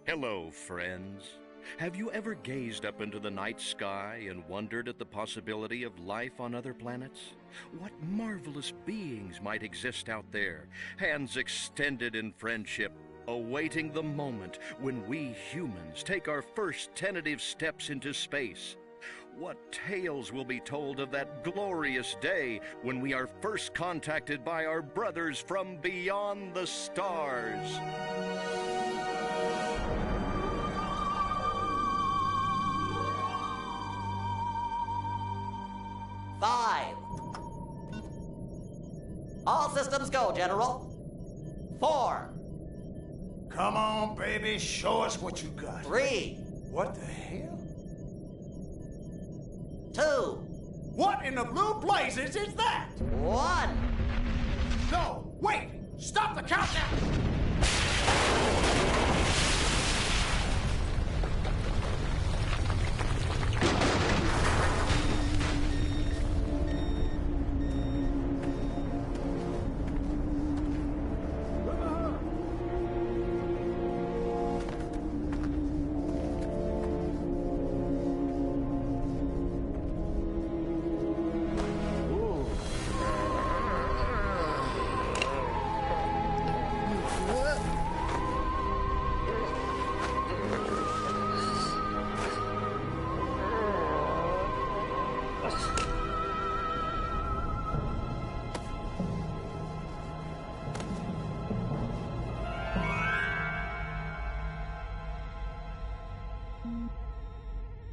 Hello, friends. Have you ever gazed up into the night sky and wondered at the possibility of life on other planets? What marvelous beings might exist out there, hands extended in friendship, awaiting the moment when we humans take our first tentative steps into space? What tales will be told of that glorious day when we are first contacted by our brothers from beyond the stars? 5. All systems go, General. 4. Come on, baby, show us what you got. 3. What the hell? 2. What in the blue blazes is that? 1. No, wait! Stop the countdown!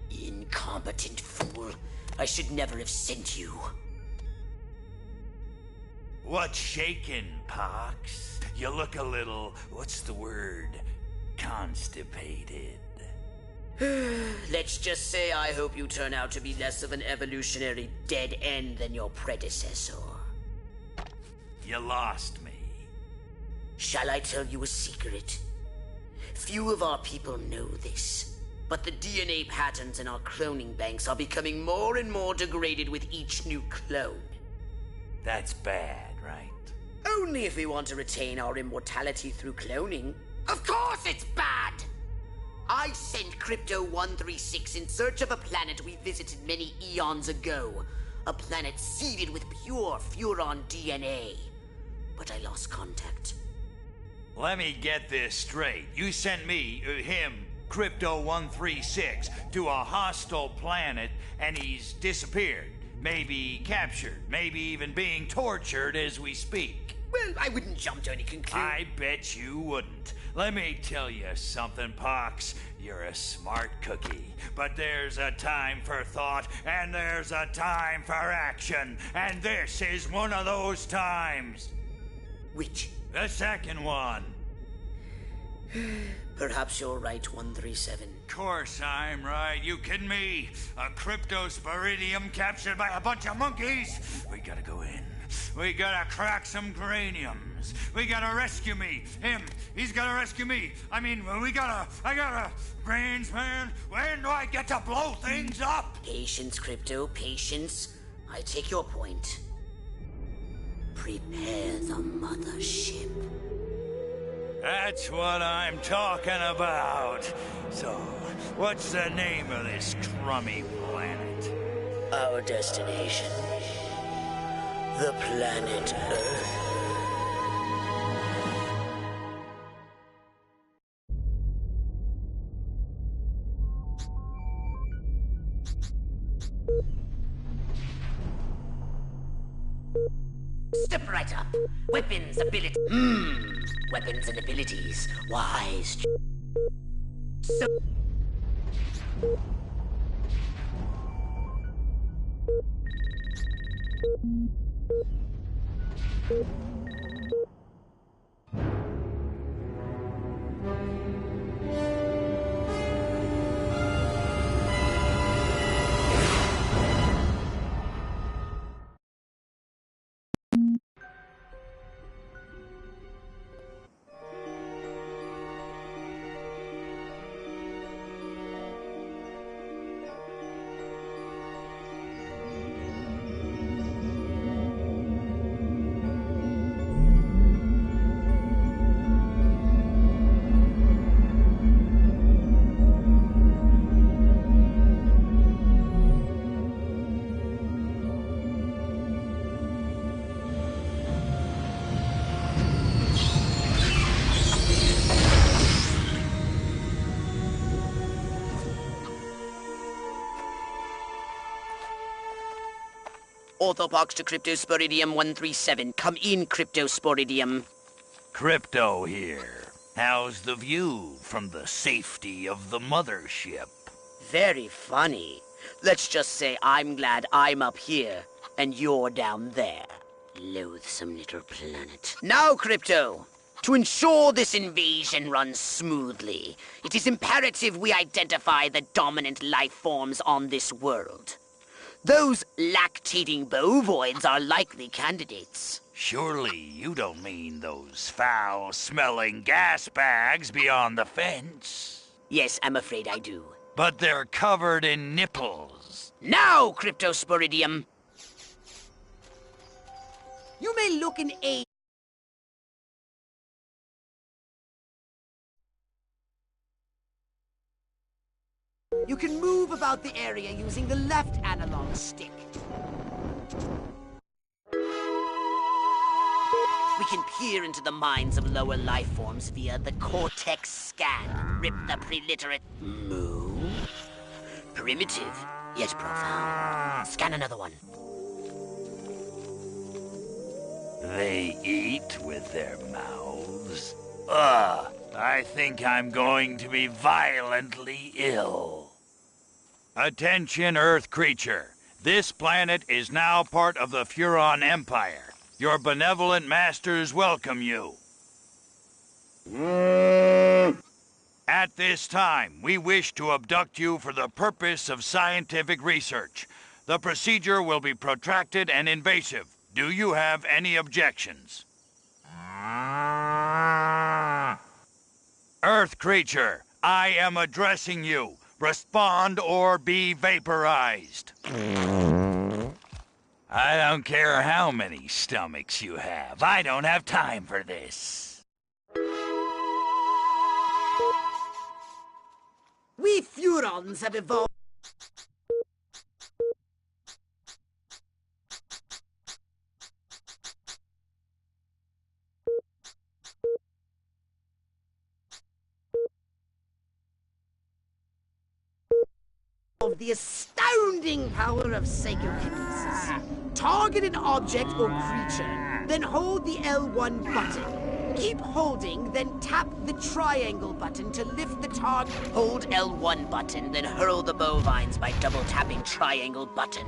Incompetent fool. I should never have sent you. What's shaking, Pox? You look a little, what's the word, constipated. Let's just say I hope you turn out to be less of an evolutionary dead end than your predecessor. You lost me. Shall I tell you a secret? Few of our people know this, but the DNA patterns in our cloning banks are becoming more and more degraded with each new clone. That's bad, right? Only if we want to retain our immortality through cloning. Of course it's bad! I sent Crypto-136 in search of a planet we visited many eons ago. A planet seeded with pure Furon DNA. But I lost contact. Let me get this straight. You sent me, him, Crypto-136, to a hostile planet, and he's disappeared. Maybe captured, maybe even being tortured as we speak. Well, I wouldn't jump to any conclusion. I bet you wouldn't. Let me tell you something, Pox. You're a smart cookie. But there's a time for thought, and there's a time for action. And this is one of those times. Which? The second one. Perhaps you're right, 137. Course I'm right. You kidding me? A cryptosporidium captured by a bunch of monkeys? We gotta go in. We gotta crack some craniums. We gotta rescue me. Him, he's gotta rescue me. I gotta... Brains, man. When do I get to blow things up? Patience, Crypto, patience. I take your point. Prepare the mothership. That's what I'm talking about. So, what's the name of this crummy planet? Our destination. The planet Earth. Step right up. Weapons, ability. Weapons and abilities. Wise. So. Orthopox to Cryptosporidium 137. Come in, Cryptosporidium. Crypto here. How's the view from the safety of the mothership? Very funny. Let's just say I'm glad I'm up here, and you're down there. Loathsome little planet. Now, Crypto, to ensure this invasion runs smoothly, it is imperative we identify the dominant life forms on this world. Those lactating bovoids are likely candidates. Surely you don't mean those foul-smelling gas bags beyond the fence? Yes, I'm afraid I do. But they're covered in nipples. Now, Cryptosporidium! You may look in a... You can move about the area using the left analog stick. We can peer into the minds of lower life forms via the cortex scan. Rip the preliterate... Moo? Primitive, yet profound. Scan another one. They eat with their mouths. Ugh, I think I'm going to be violently ill. Attention, Earth creature. This planet is now part of the Furon Empire. Your benevolent masters welcome you. At this time, we wish to abduct you for the purpose of scientific research. The procedure will be protracted and invasive. Do you have any objections? Earth creature, I am addressing you. Respond or be vaporized. I don't care how many stomachs you have. I don't have time for this. We Furons have evolved... of the astounding power of psychokinesis. Target an object or creature, then hold the L1 button. Keep holding, then tap the triangle button to lift the target. Hold L1 button, then hurl the bovines by double tapping triangle button.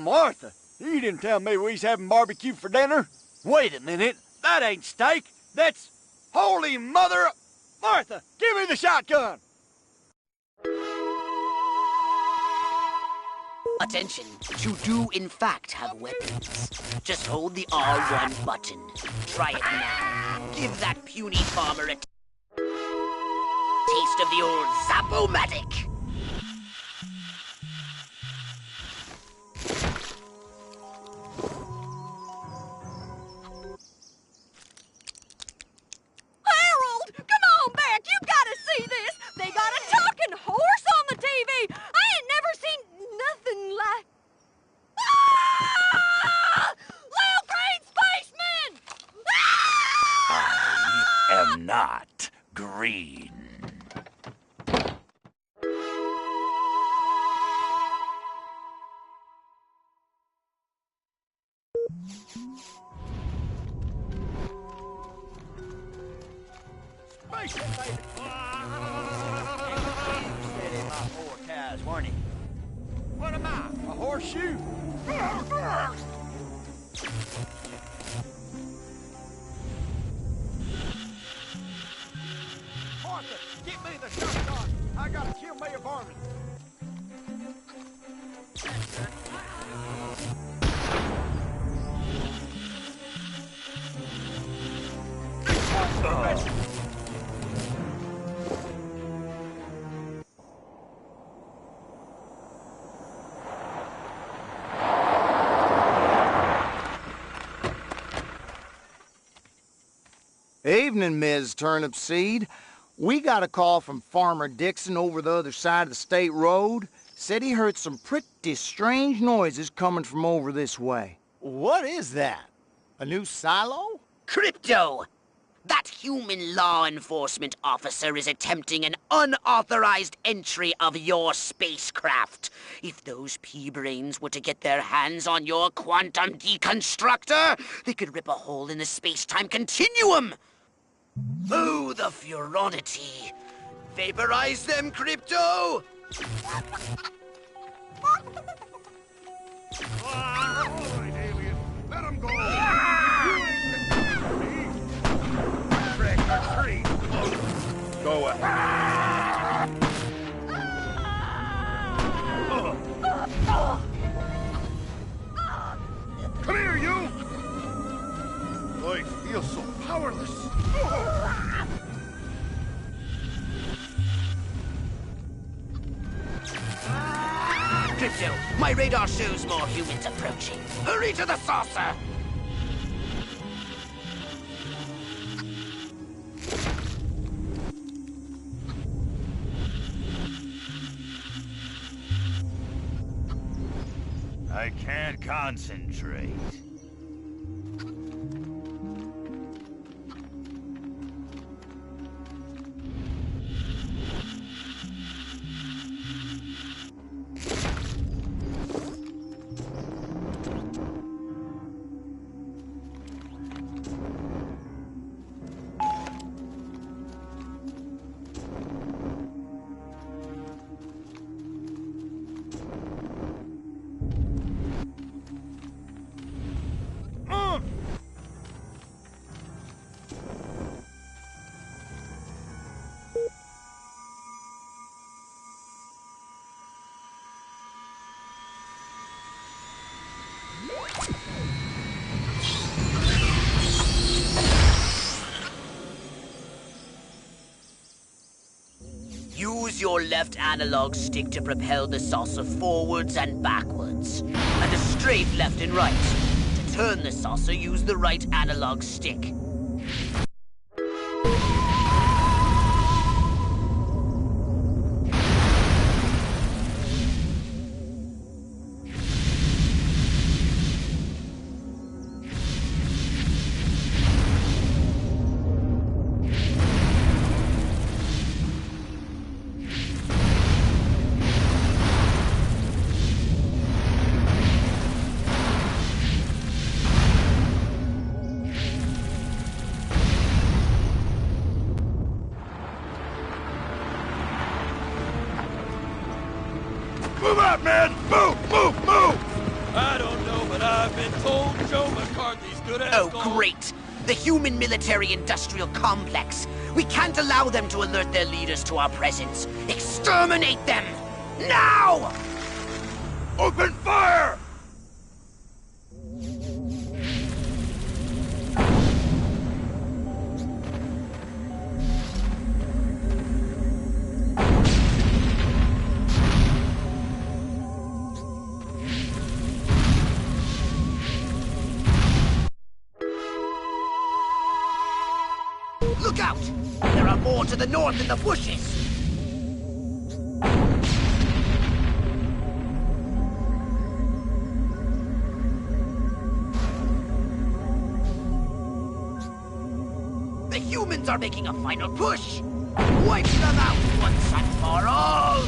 Martha, you didn't tell me we was having barbecue for dinner. Wait a minute, that ain't steak. That's... Holy mother... Martha, give me the shotgun. Attention, you do in fact have weapons. Just hold the R1 button. Try it now. Give that puny farmer a taste of the old Zap-O-Matic. Not green. Space invaded. Steady my 4 cows, weren't he? What am I, a horseshoe? Martha, get me the shotgun. I gotta kill me a varmint. Evening, Ms. Turnipseed. We got a call from Farmer Dixon over the other side of the state road. Said he heard some pretty strange noises coming from over this way. What is that? A new silo? Crypto! That human law enforcement officer is attempting an unauthorized entry of your spacecraft. If those pea-brains were to get their hands on your quantum deconstructor, they could rip a hole in the space-time continuum! Oh, the furonity! Vaporize them, Crypto! Let him go! Go ahead. Come here, you! I feel so powerless. Crypto, my radar shows more humans approaching. Hurry to the saucer! I can't concentrate. Use your left analog stick to propel the saucer forwards and backwards, and a straight left and right. To turn the saucer, use the right analog stick. Move out, man! Move, move, move! I don't know, but I've been told Joe McCarthy's good at Oh, great! The human military-industrial complex. We can't allow them to alert their leaders to our presence. Exterminate them! Now! Open fire! Look out! There are more to the north in the bushes! The humans are making a final push! Wipe them out once and for all!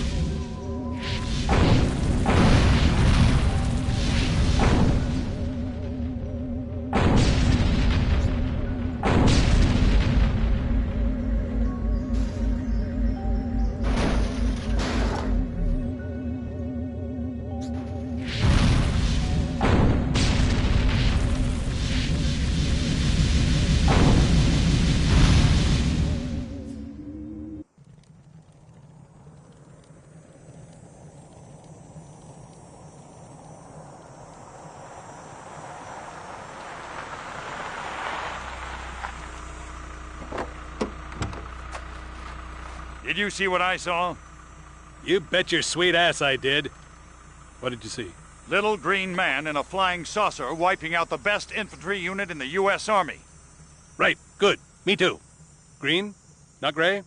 Did you see what I saw? You bet your sweet ass I did. What did you see? Little green man in a flying saucer wiping out the best infantry unit in the U.S. Army. Right, good. Me too. Green, not gray?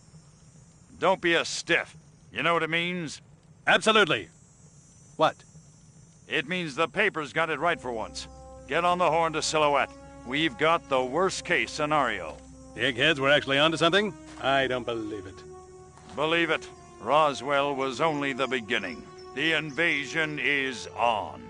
Don't be a stiff. You know what it means? Absolutely. What? It means the paper's got it right for once. Get on the horn to Silhouette. We've got the worst case scenario. The eggheads were actually onto something? I don't believe it. Believe it, Roswell was only the beginning. The invasion is on.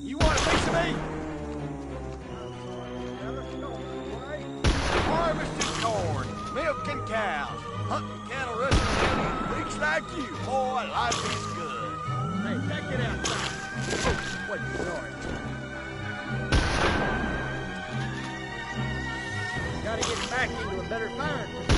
You want a piece of me? Harvesting corn, milking cows, hunting cattle, rusting freaks like you. Boy, life is good. Hey, take it outside. Oh, what sorry. Gotta get back into a better firing position.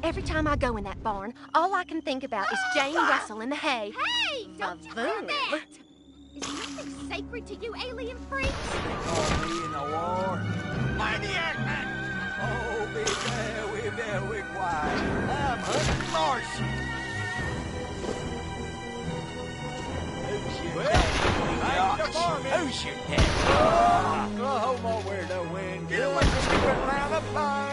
Every time I go in that barn, all I can think about is Jane Russell in the hay. Hey! Don't you do that! Is nothing sacred to you, alien freaks? They call me in the war maniac man. Oh, be very quiet. I'm hunting Martian. Who's your daddy? Oklahoma, where the wind goes, sweeping round the plain.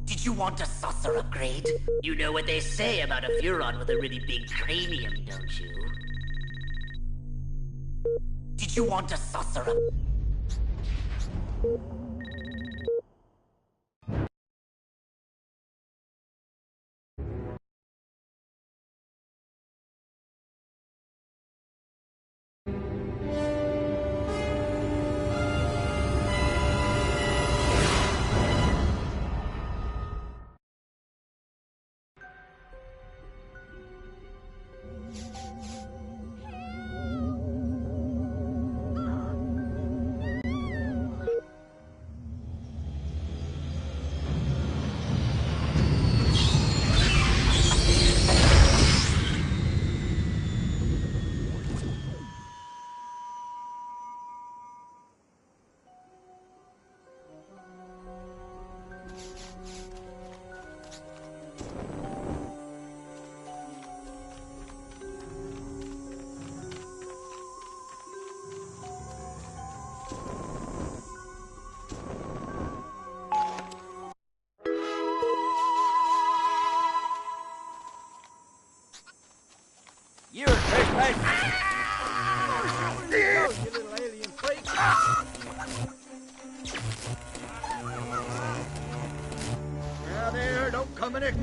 Did you want a saucer upgrade? You know what they say about a Furon with a really big cranium, don't you? Did you want a saucer up? You're a trespasser. Go, you little alien freak. Now there, don't come in it.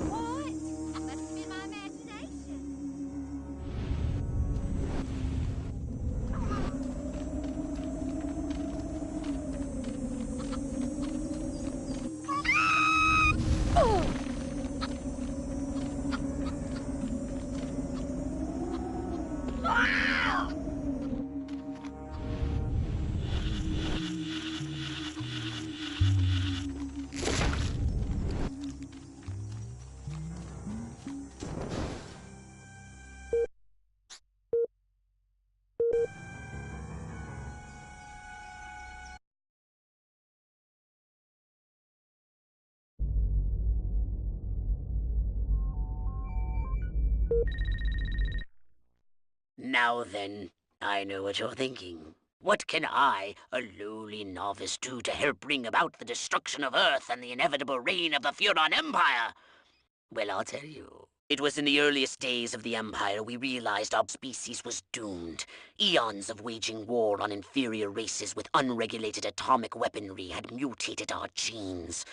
What? Must have been my imagination. Now then, I know what you're thinking. What can I, a lowly novice, do to help bring about the destruction of Earth and the inevitable reign of the Furon Empire? Well, I'll tell you. It was in the earliest days of the Empire we realized our species was doomed. Eons of waging war on inferior races with unregulated atomic weaponry had mutated our genes.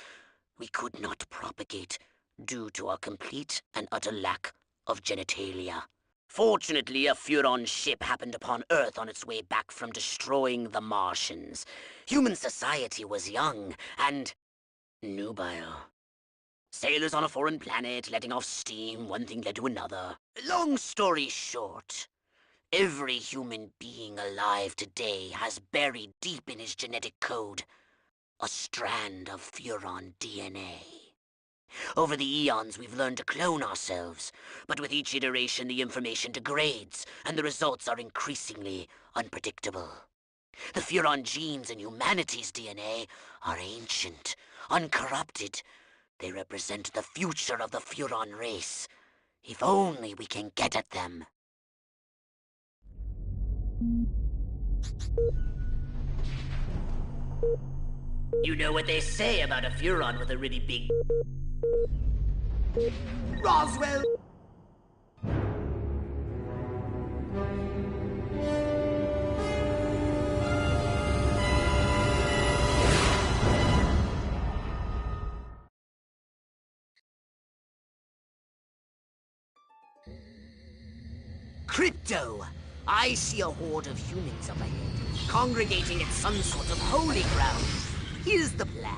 We could not propagate due to our complete and utter lack of genitalia. Fortunately, a Furon ship happened upon Earth on its way back from destroying the Martians. Human society was young and nubile. Sailors on a foreign planet, letting off steam, one thing led to another. Long story short, every human being alive today has buried deep in his genetic code a strand of Furon DNA. Over the eons, we've learned to clone ourselves, but with each iteration, the information degrades, and the results are increasingly unpredictable. The Furon genes in humanity's DNA are ancient, uncorrupted. They represent the future of the Furon race. If only we can get at them. You know what they say about a Furon with a really big... Roswell! Crypto! I see a horde of humans up ahead, congregating at some sort of holy ground. Here's the plan.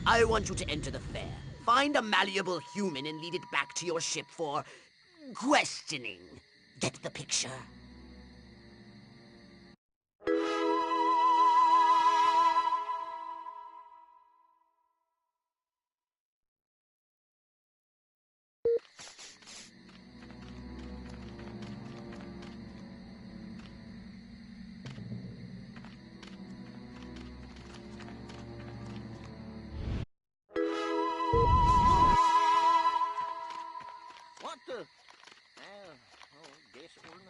I want you to enter the fair, find a malleable human and lead it back to your ship for... questioning. Get the picture? What the? Oh, guess it wasn't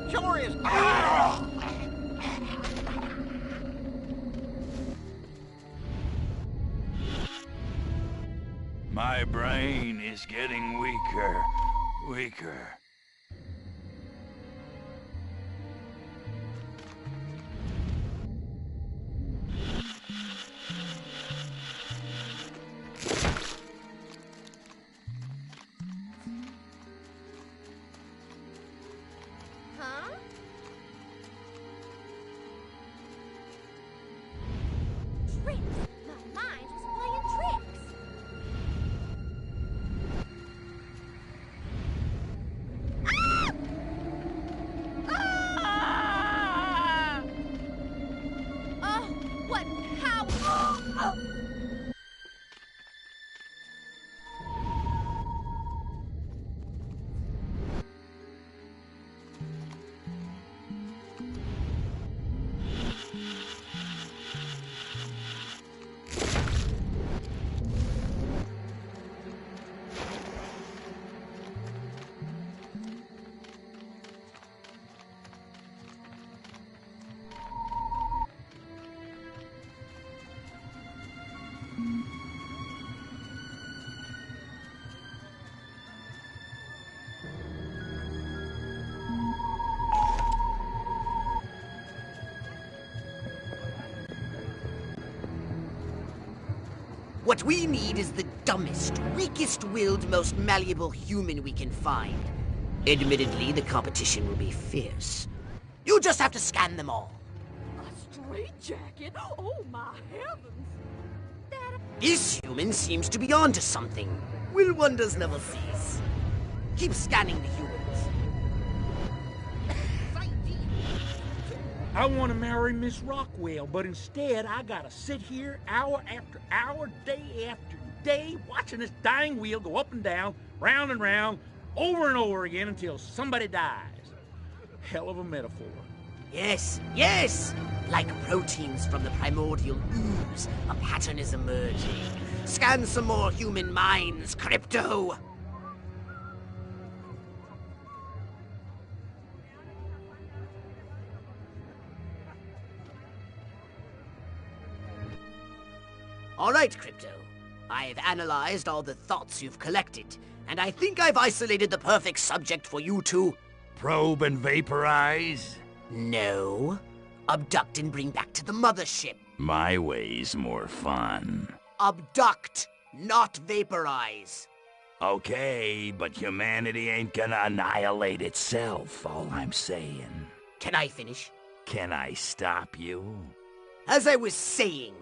Sure is. My brain is getting weaker. Huh? Tricks! My mind was playing tricks! Ah! Oh, what power! Oh. What we need is the dumbest, weakest-willed, most malleable human we can find. Admittedly, the competition will be fierce. You'll just have to scan them all. A straitjacket? Oh, my heavens! This human seems to be onto something. Will wonders never cease? Keep scanning the humans. I want to marry Miss Rockwell, but instead I gotta sit here hour after hour, day after day, watching this dying wheel go up and down, round and round, over and over again until somebody dies. Hell of a metaphor. Yes, yes! Like proteins from the primordial ooze, a pattern is emerging. Scan some more human minds, Crypto! All right, Crypto. I've analyzed all the thoughts you've collected, and I think I've isolated the perfect subject for you to... Probe and vaporize? No. Abduct and bring back to the mothership. My way's more fun. Abduct, not vaporize. Okay, but humanity ain't gonna annihilate itself, all I'm saying. Can I finish? Can I stop you? As I was saying,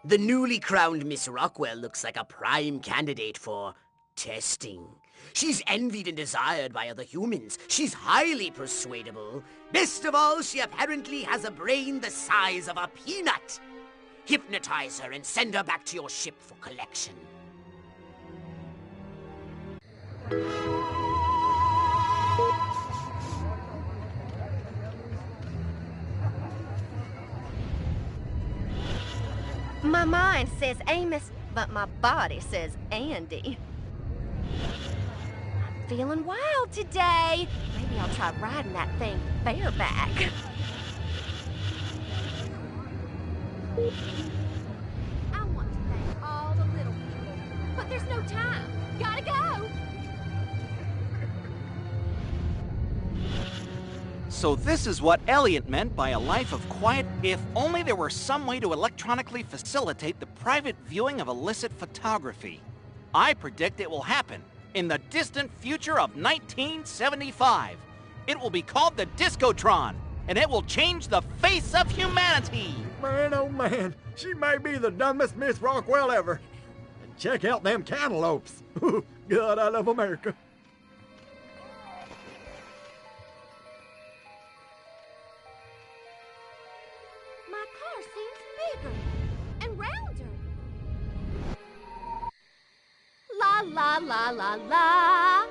the newly crowned Miss Rockwell looks like a prime candidate for testing. She's envied and desired by other humans. She's highly persuadable. Best of all, she apparently has a brain the size of a peanut. Hypnotize her and send her back to your ship for collection. My mind says Amos, but my body says Andy. I'm feeling wild today. Maybe I'll try riding that thing bareback. I want to thank all the little people, but there's no time. Gotta go! So this is what Elliot meant by a life of quiet. If only there were some way to electronically facilitate the private viewing of illicit photography. I predict it will happen in the distant future of 1975. It will be called the Discotron, and it will change the face of humanity. Man, oh man, she may be the dumbest Miss Rockwell ever. And check out them cantaloupes. God, I love America. My car seems bigger and rounder. La la la la la.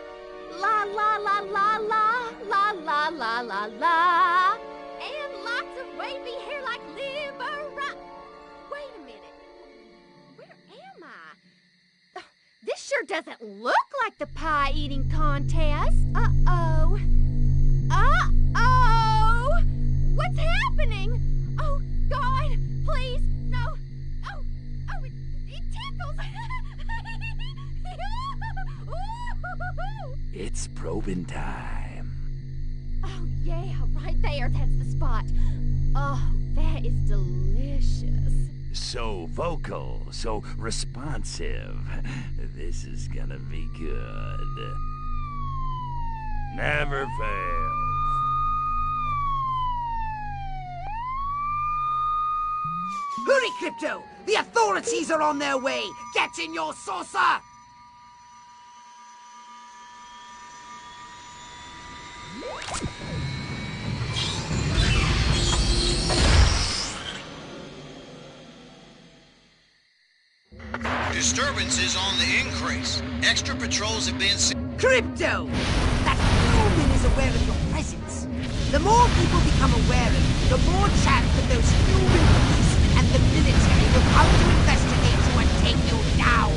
La la la la la. La la la la la. And lots of wavy hair like Libera. Wait a minute. Where am I? This sure doesn't look like the pie eating contest. Uh-oh. Uh-oh. snooping time. Oh, yeah, right there. That's the spot. Oh, that is delicious. So vocal, so responsive. This is gonna be good. Never fails. Hurry, Crypto! The authorities are on their way! Get in your saucer! Disturbances on the increase. Extra patrols have been seen. Crypto! That human is aware of your presence. The more people become aware of you, the more chance that those human police and the military will come to investigate you and take you down.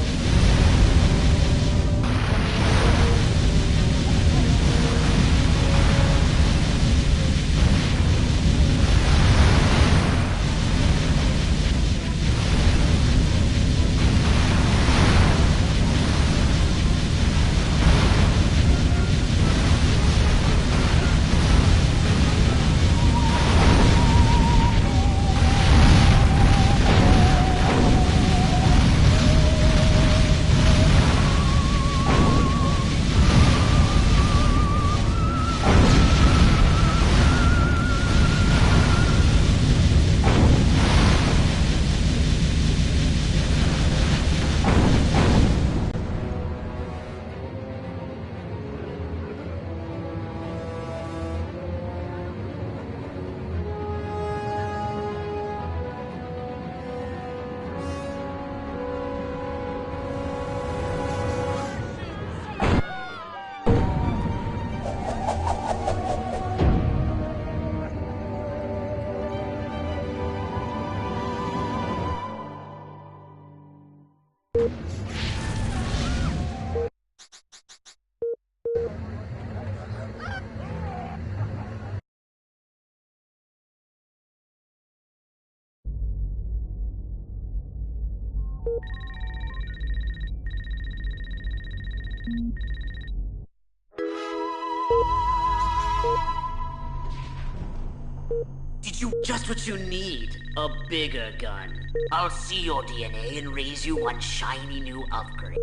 Did you just what you need? A bigger gun. I'll see your DNA and raise you one shiny new upgrade.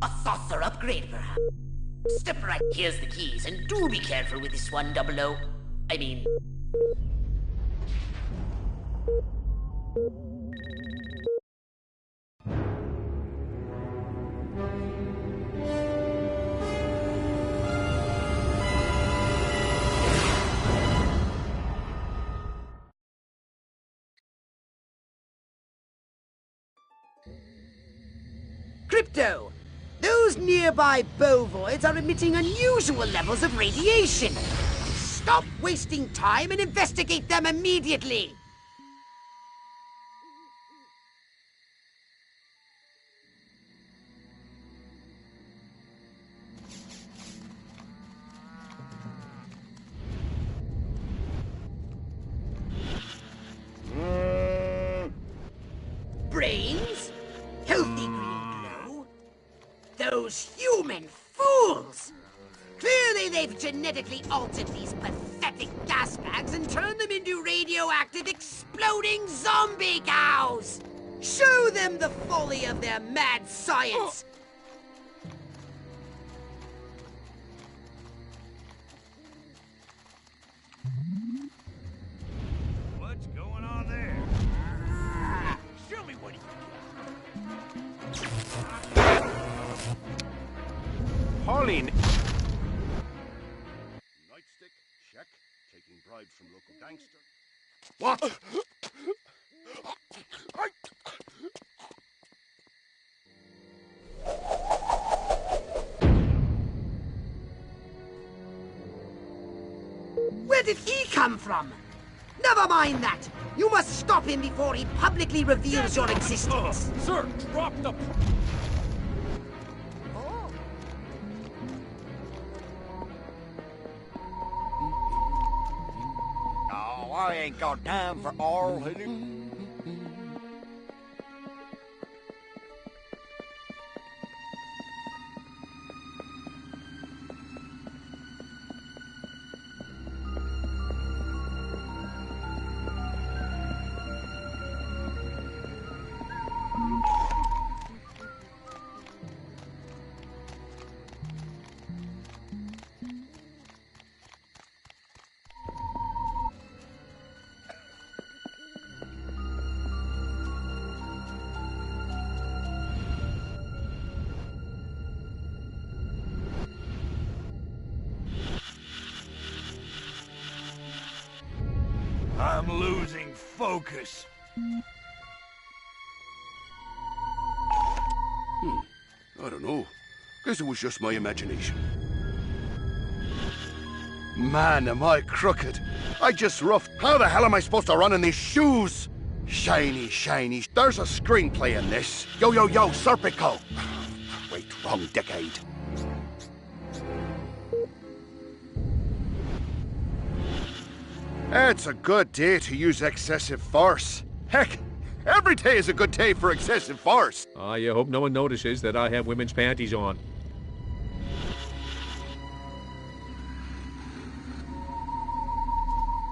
A saucer upgrade, perhaps. Step right. Here's the keys, and do be careful with this one, 00. I mean... Crypto! Those nearby bovoids are emitting unusual levels of radiation. Stop wasting time and investigate them immediately! Brains? Healthy green glow? Those human fools! Clearly they've genetically altered these pathetic gas bags and turned them into radioactive exploding zombie cows! Show them the folly of their mad science! What's going on there? Show me what you got. Pauline. Nightstick, check. Taking bribes from local gangster. What? Where did he come from? Never mind that! You must stop him before he publicly reveals your existence! Sir, drop the... Oh, I ain't got time for all hitting. I'm losing focus. I don't know. Guess it was just my imagination. Man, am I crooked. I just roughed. How the hell am I supposed to run in these shoes? Shiny, shiny. There's a screenplay in this. Yo, yo, yo, Serpico. Wait, wrong decade. It's a good day to use excessive force. Heck, every day is a good day for excessive force. I hope no one notices that I have women's panties on.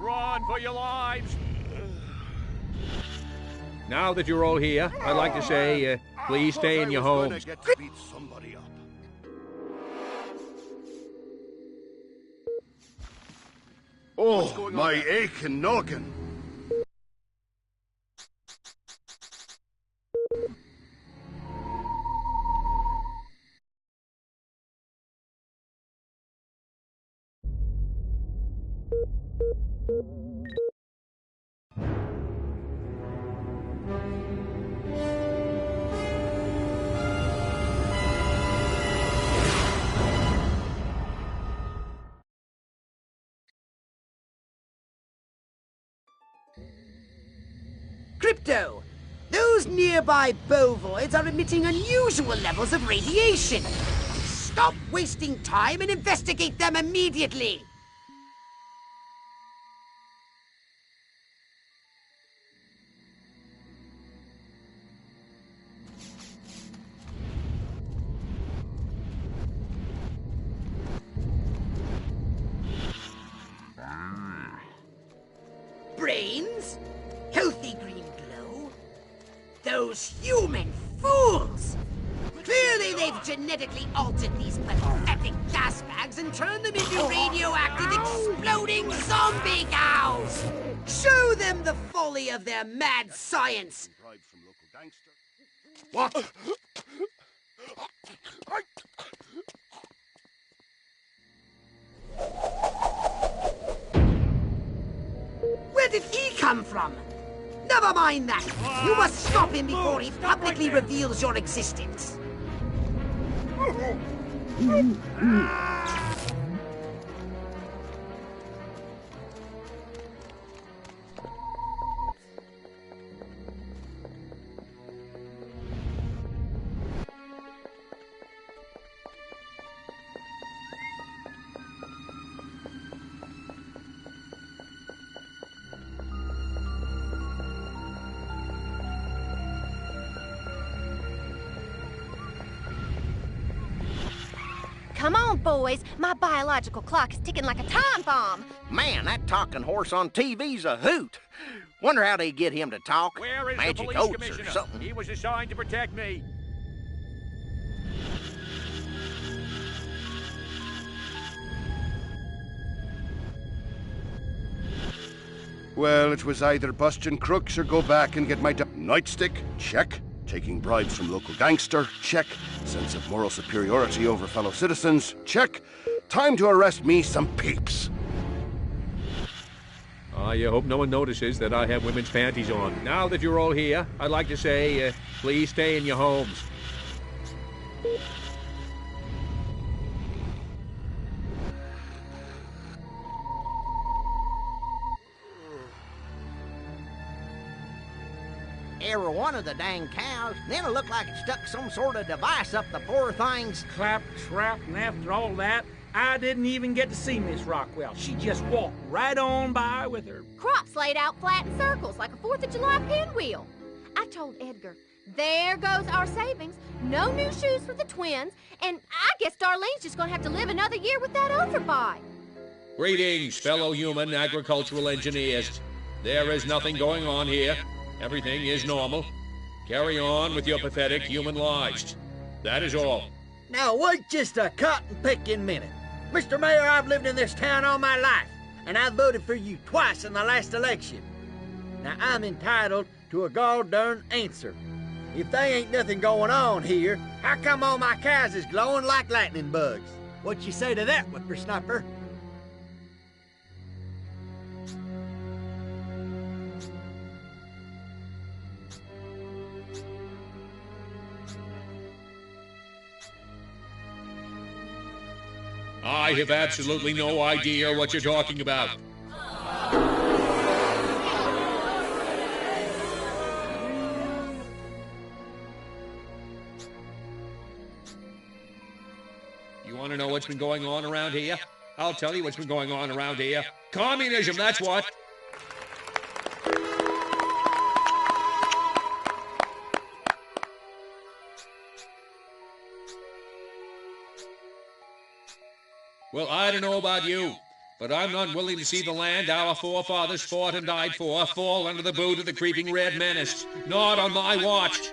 Run for your lives! Now that you're all here, I'd like to say, please stay in your homes. Oh, my aching noggin. Crypto! Those nearby bovoids are emitting unusual levels of radiation. Stop wasting time and investigate them immediately! Brains? Healthy green glow? Those human fools! Clearly they've genetically altered these pathetic gas bags and turned them into radioactive exploding zombie cows! Show them the folly of their mad science! What? Where did he come from? Never mind that! You must stop him before he publicly reveals your existence! Come on, boys. My biological clock is ticking like a time bomb. Man, that talking horse on TV's a hoot. Wonder how they get him to talk. Where is Magic the police oats commissioner? or something. He was assigned to protect me. Well, it was either busting crooks or go back and get my nightstick. Check. Taking bribes from local gangster. Check. Sense of moral superiority over fellow citizens. Check. Time to arrest me some peeps. I hope no one notices that I have women's panties on. Now that you're all here, I'd like to say, please stay in your homes. Every one of the dang cows, then it looked like it stuck some sort of device up the poor thing's... Clap, trap, and after all that, I didn't even get to see Miss Rockwell. She just walked right on by with her Crops laid out flat in circles like a 4th of July pinwheel. I told Edgar, there goes our savings. No new shoes for the twins, and I guess Darlene's just gonna have to live another year with that overbite. Greetings, fellow human agricultural engineers. There is nothing going on here. Everything is normal. Carry on with your pathetic human lives. That is all. Now, wait just a cotton-picking minute. Mr. Mayor, I've lived in this town all my life, and I voted for you twice in the last election. Now, I'm entitled to a gall-darn answer. If there ain't nothing going on here, how come all my cows is glowing like lightning bugs? What you say to that, whippersnapper? I have absolutely no idea what you're talking about. You want to know what's been going on around here? I'll tell you what's been going on around here. Communism, that's what. Well, I don't know about you, but I'm not willing to see the land our forefathers fought and died for fall under the boot of the creeping red menace. Not on my watch.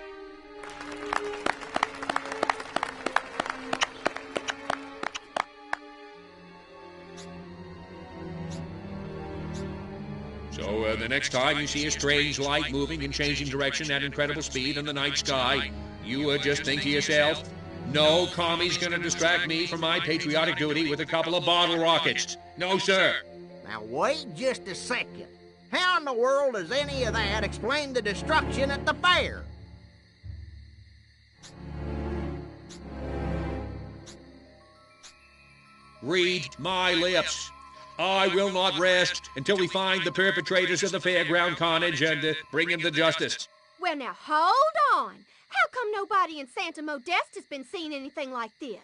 So the next time you see a strange light moving and changing direction at incredible speed in the night sky, you just think to yourself, no commie's gonna distract me from my patriotic duty with a couple of bottle rockets. No, sir. Now, wait just a second. How in the world does any of that explain the destruction at the fair? Read my lips. I will not rest until we find the perpetrators of the fairground carnage and bring them to justice. Well, now, hold on. How come nobody in Santa Modeste has been seeing anything like this?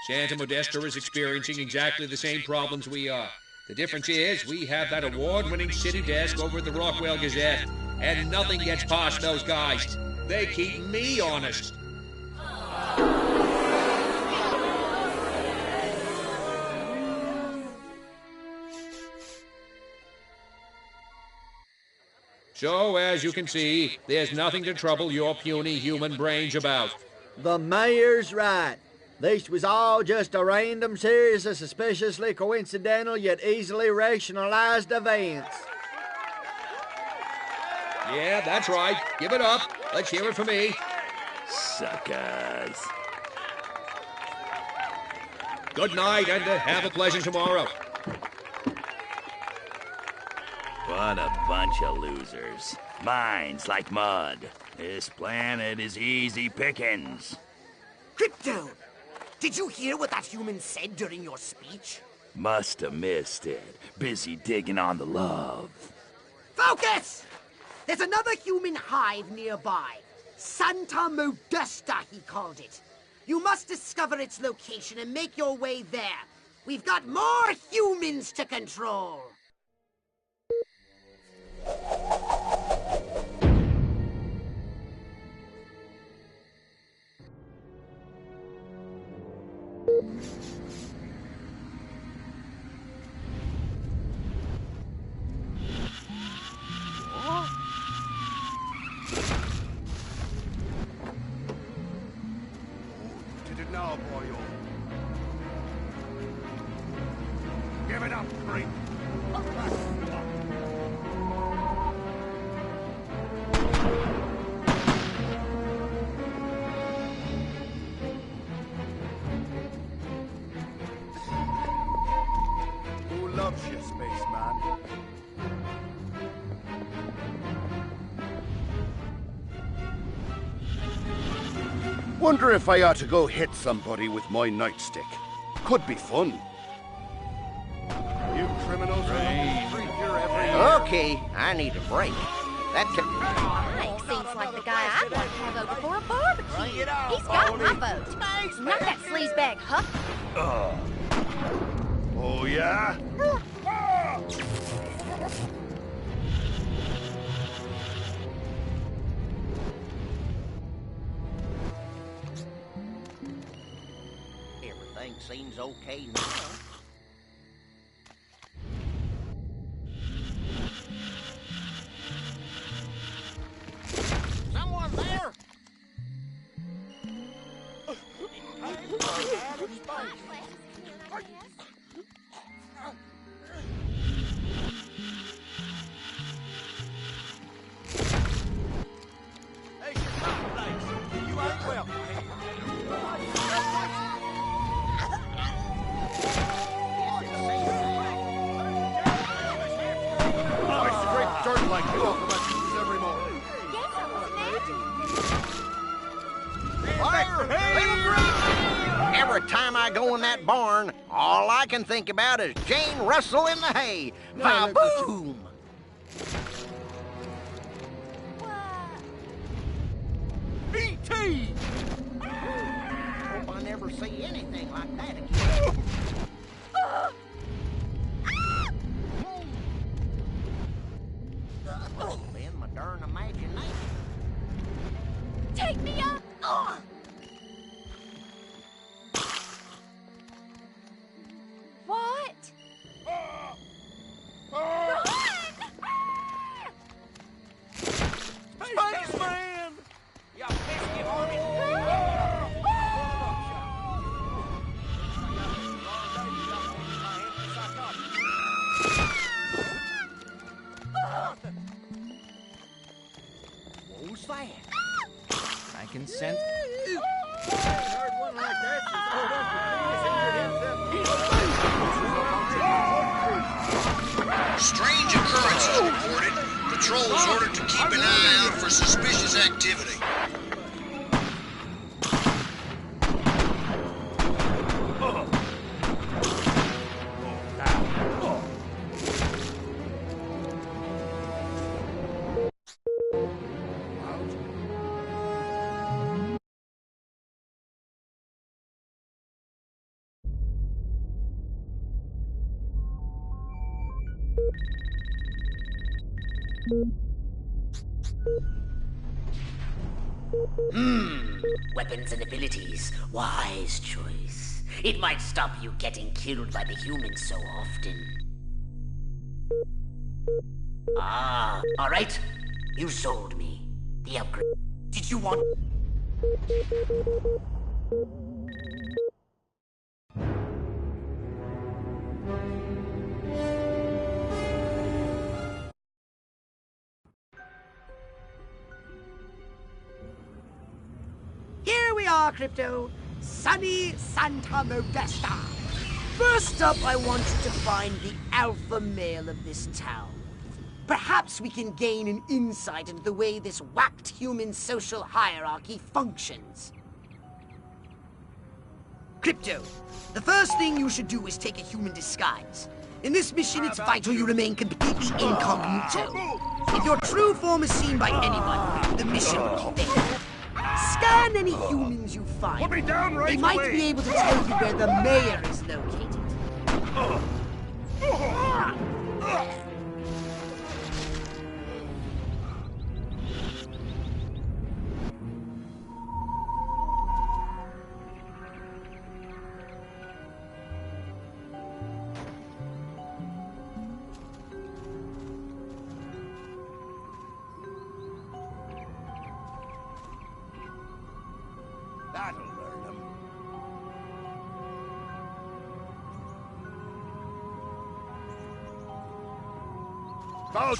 Santa Modesta is experiencing exactly the same problems we are. The difference is we have that award-winning city desk over at the Rockwell Gazette, and nothing gets past those guys. They keep me honest. So, as you can see, there's nothing to trouble your puny human brains about. The mayor's right. This was all just a random series of suspiciously coincidental yet easily rationalized events. Yeah, that's right. Give it up. Let's hear it for me. Suckers. Good night, and have a pleasant tomorrow. What a bunch of losers. Minds like mud. This planet is easy pickings. Crypto! Did you hear what that human said during your speech? Must have missed it. Busy digging on the love. Focus! There's another human hive nearby. Santa Modesta, he called it. You must discover its location and make your way there. We've got more humans to control. Did it now, boyo. Give it up, creep. Who loves you, spaceman? Wonder if I ought to go hit somebody with my nightstick. Could be fun. You criminals are looking creepier every year. Okay, I need a break. That could... Mike seems like the guy I'd like to have over for a barbecue. He's got my vote. Not that sleazebag Huck. Oh, yeah? Everything seems okay now. Someone there? Hey, your place. You ain't welcome here. I go in that barn, all I can think about is Jane Russell in the hay. Va-boom! E.T. Hope I never see anything like that again. In my darn imagination. Take me up! What? Spaceman! You pesky varmint! What was that? I can sense... Strange occurrences reported. Patrols ordered to keep an eye out for suspicious activity. Weapons and abilities. Wise choice. It might stop you getting killed by the humans so often. Ah, alright. You sold me. The upgrade. Did you want... Here we are, Crypto. Sunny Santa Modesta. First up, I want you to find the alpha male of this town. Perhaps we can gain an insight into the way this whacked human social hierarchy functions. Crypto, the first thing you should do is take a human disguise. In this mission, it's vital you remain completely incognito. If your true form is seen by anyone, the mission will fail. Scan any humans you find. Put me down right They might away. be able to tell you where the mayor is located. That'll learn them.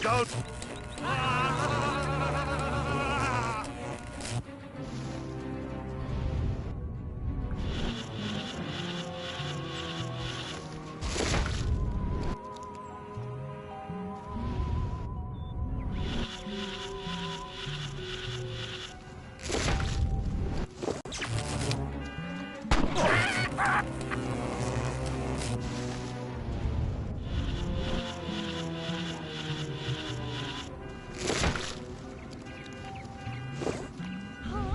Go!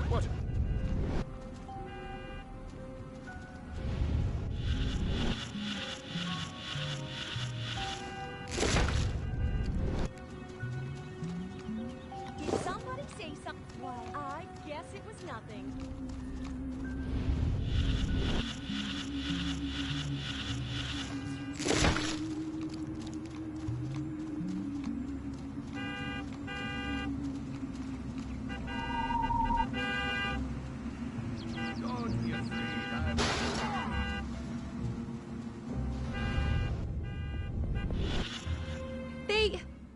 What? Did somebody say something? Well, I guess it was nothing. Don't be afraid.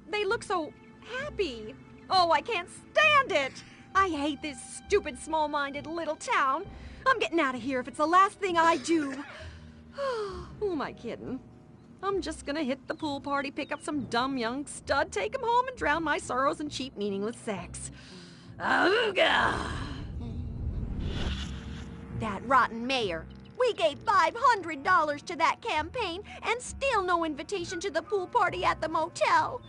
They look so happy. Oh, I can't stand it. I hate this stupid, small-minded little town. I'm getting out of here if it's the last thing I do. Who am I kidding? I'm just gonna hit the pool party, pick up some dumb young stud, take him home, and drown my sorrows in cheap, meaningless sex. Ooga! That rotten mayor. We gave $500 to that campaign and still no invitation to the pool party at the motel.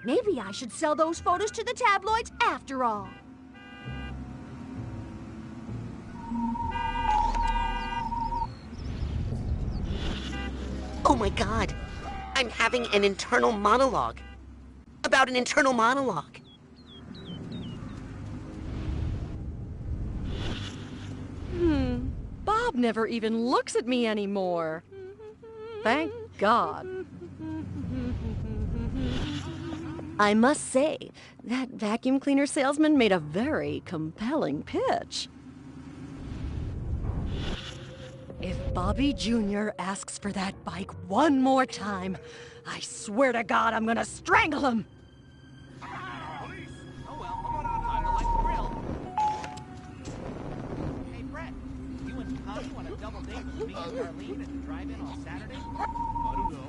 Maybe I should sell those photos to the tabloids after all. Oh my God, I'm having an internal monologue. About an internal monologue. Bob never even looks at me anymore. Thank God. I must say, that vacuum cleaner salesman made a very compelling pitch. If Bobby Jr. asks for that bike one more time, I swear to God I'm gonna strangle him! Hey, Brett, you and Connie want a double date with me and Darlene at the drive-in on Saturday? I don't know.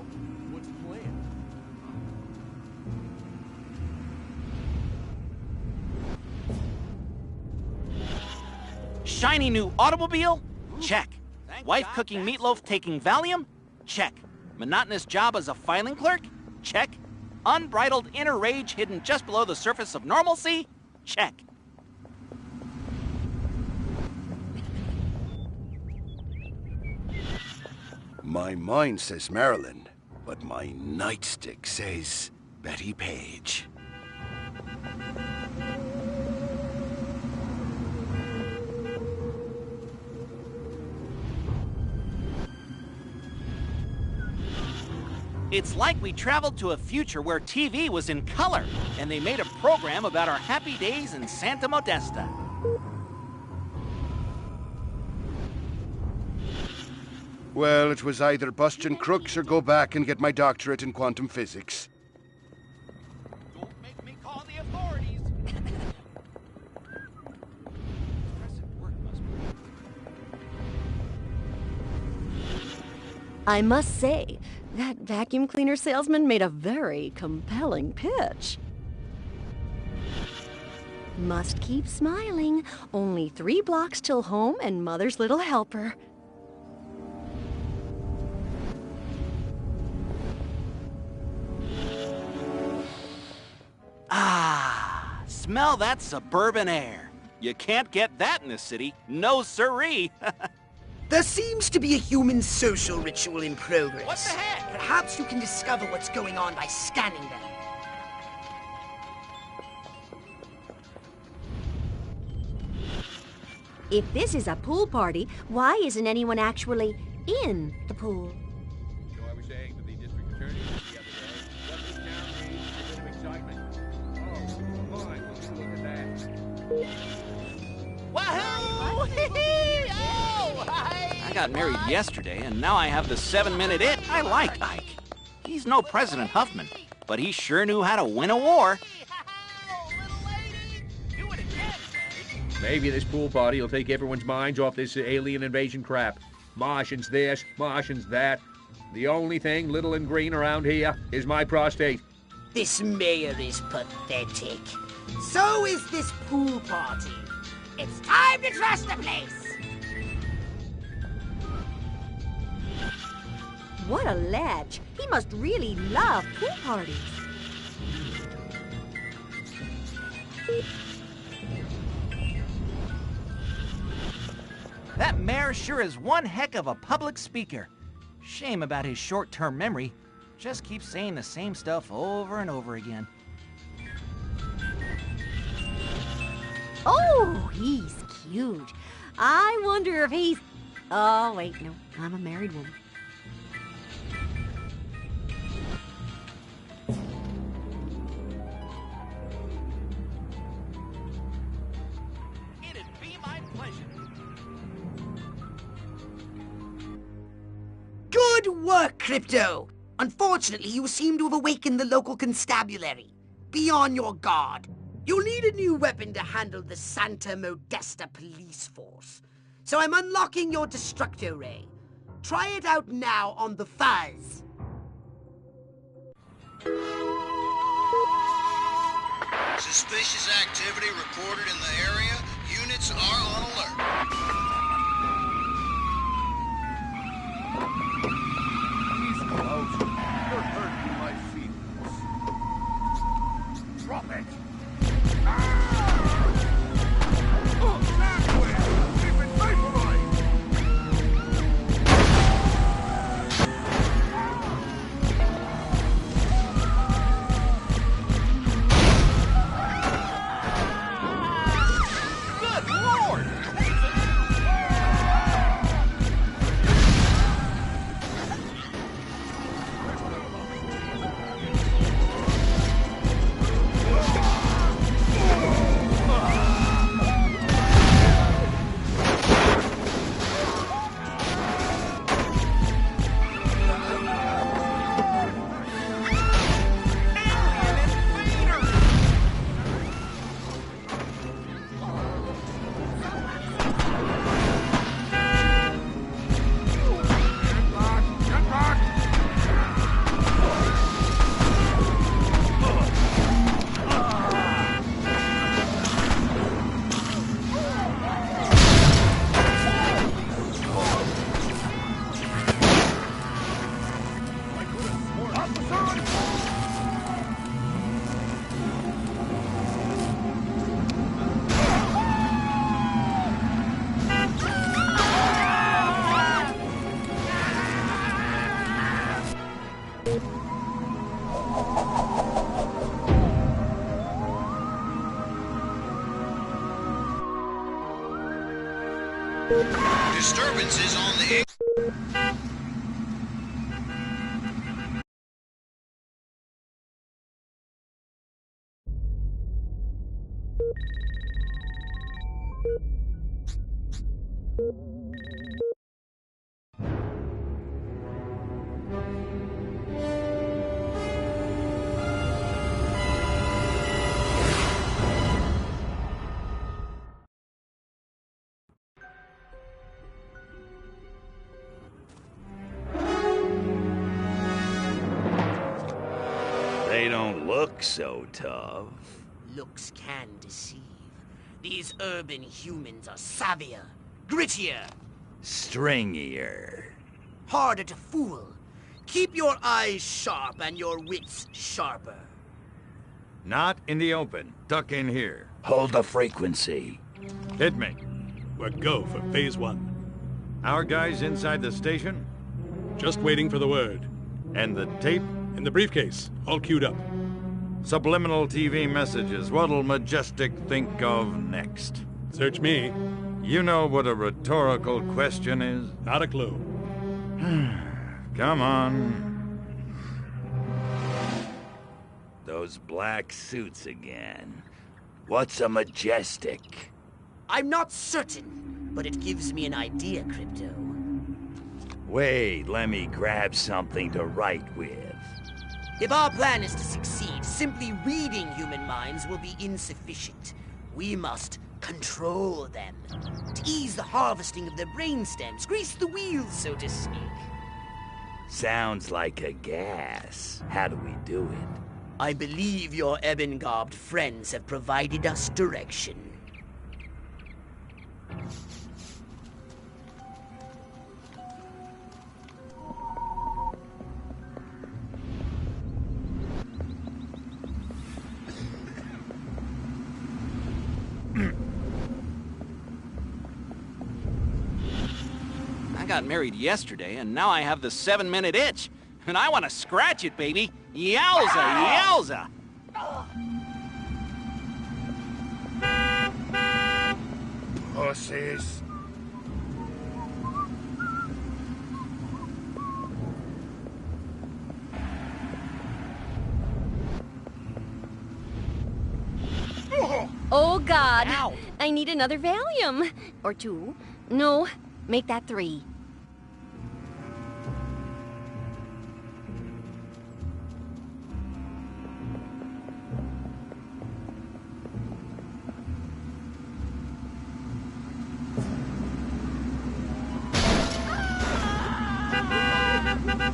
What's the plan? Shiny new automobile? Check. Wife cooking meatloaf taking Valium? Check. Monotonous job as a filing clerk? Check. Unbridled inner rage hidden just below the surface of normalcy? Check. My mind says Marilyn, but my nightstick says Betty Page. It's like we traveled to a future where TV was in color, and they made a program about our happy days in Santa Modesta. Well, it was either busting crooks or go back and get my doctorate in quantum physics. Don't make me call the authorities! I must say, that vacuum cleaner salesman made a very compelling pitch. Must keep smiling. Only 3 blocks till home and Mother's little helper. Ah, smell that suburban air. You can't get that in the city. No siree. There seems to be a human social ritual in progress. What the heck? Perhaps you can discover what's going on by scanning them. If this is a pool party, why isn't anyone actually in the pool? So I was saying to the district attorney the other day, what this town needs is a bit of excitement. Oh, fine, let's look at that. Wahoo! Oh, I got married yesterday, and now I have the 7-minute it. I like Ike. He's no President Huffman, but he sure knew how to win a war. Maybe this pool party will take everyone's minds off this alien invasion crap. Martians this, Martians that. The only thing little and green around here is my prostate. This mayor is pathetic. So is this pool party. It's time to trust the place. What a ledge. He must really love pool parties. That mayor sure is one heck of a public speaker. Shame about his short-term memory. Just keeps saying the same stuff over and over again. Oh, he's cute. I wonder if he's... Oh, wait, no. I'm a married woman. It'd be my pleasure. Good work, Crypto. Unfortunately, you seem to have awakened the local constabulary. Be on your guard. You'll need a new weapon to handle the Santa Modesta police force. So I'm unlocking your Destructo Ray. Try it out now on the Fuzz. Suspicious activity reported in the area. Units are on alert. Disturbances on the... They don't look so tough. Looks can deceive. These urban humans are savvier, grittier, Stringier. harder to fool. Keep your eyes sharp and your wits sharper. Not in the open. Duck in here. Hold the frequency. Hit me. We're go for phase 1. Our guys inside the station? Just waiting for the word. And the tape? In the briefcase, all queued up. Subliminal TV messages. What'll Majestic think of next? Search me. You know what a rhetorical question is? Not a clue. Come on. Those black suits again. What's a Majestic? I'm not certain, but it gives me an idea, Crypto. Wait, let me grab something to write with. If our plan is to succeed, simply reading human minds will be insufficient. We must control them. To ease the harvesting of their brainstems, grease the wheels, so to speak. Sounds like a gas. How do we do it? I believe your ebon-garbed friends have provided us direction. I got married yesterday, and now I have the 7-minute itch. And I want to scratch it, baby. Yowza, yowza! Pussies. Oh, God. Ow. I need another Valium. Or 2. No, make that 3.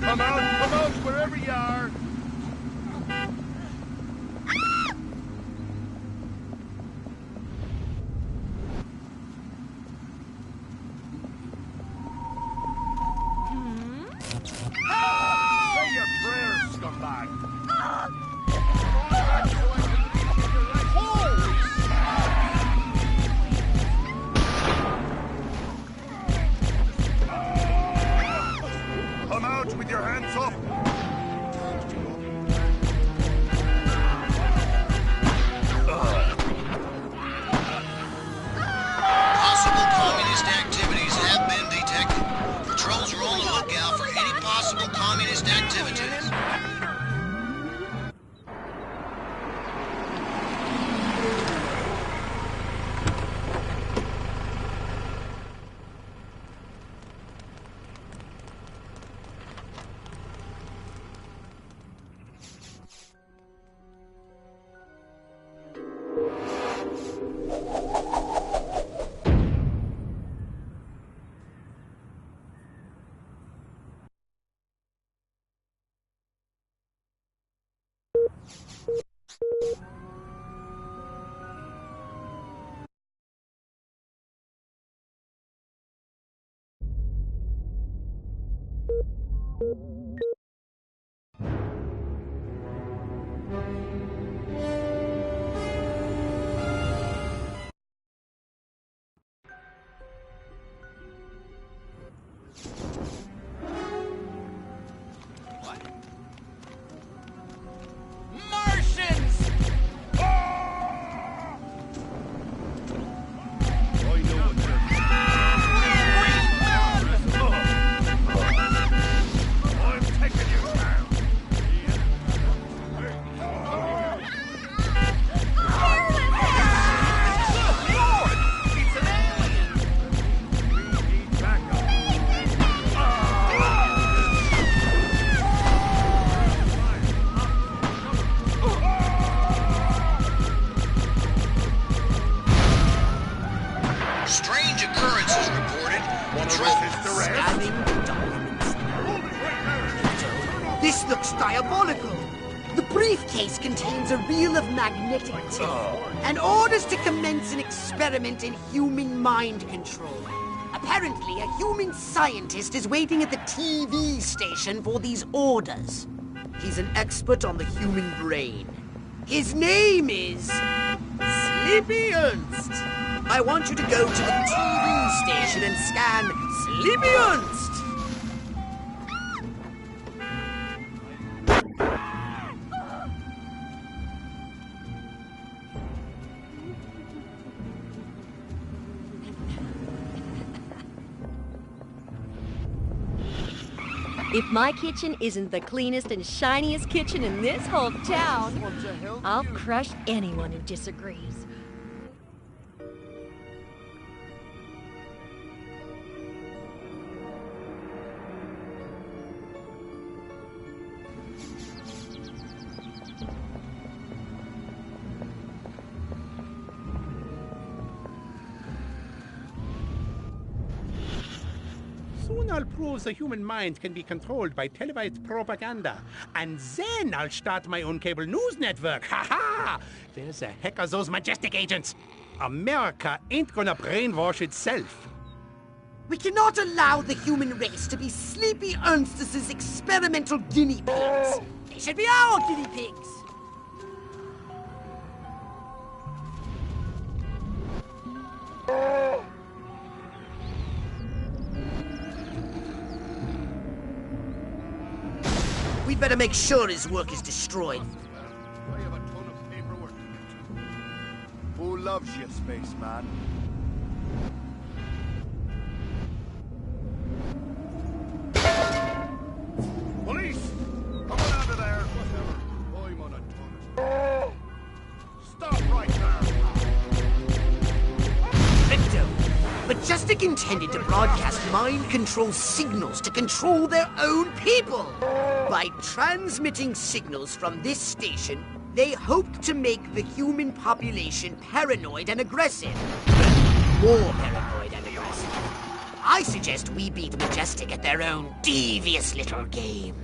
Come out, wherever you are. Say your prayers, scumbag. Come out with your hands up. Possible communist activities have been detected. Patrols are on the lookout for any possible communist activities. Strange occurrences reported. Scanning documents. This looks diabolical. The briefcase contains a reel of magnetic tape and orders to commence an experiment in human mind control. Apparently, a human scientist is waiting at the TV station for these orders. He's an expert on the human brain. His name is Sleepy Ernst. I want you to go to the TV station and scan Sleepy Ernst. If my kitchen isn't the cleanest and shiniest kitchen in this whole town, I'll crush anyone who disagrees. Soon I'll prove the human mind can be controlled by televised propaganda. And then I'll start my own cable news network. Ha ha! Where the heck are those majestic agents? America ain't gonna brainwash itself. We cannot allow the human race to be Sleepy Ernst's experimental guinea pigs. They should be our guinea pigs. We'd better make sure his work is destroyed. I have a ton of paperwork to get to. Who loves you, spaceman? Police! Come on out of there! Whatever. I'm on a ton. Stop right there! Crypto. Majestic intended to broadcast mind control signals to control their own people. By transmitting signals from this station, they hoped to make the human population paranoid and aggressive. More paranoid and aggressive. I suggest we beat Majestic at their own devious little game.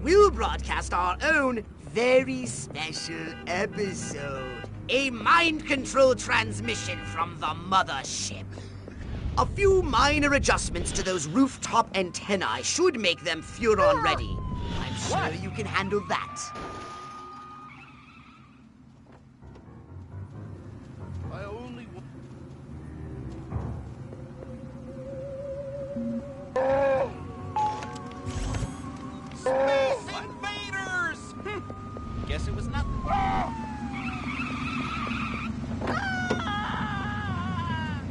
We'll broadcast our own very special episode. A mind control transmission from the mothership. A few minor adjustments to those rooftop antennae should make them Furon ready. I'm sure you can handle that. I only want... Space invaders! Guess it was nothing.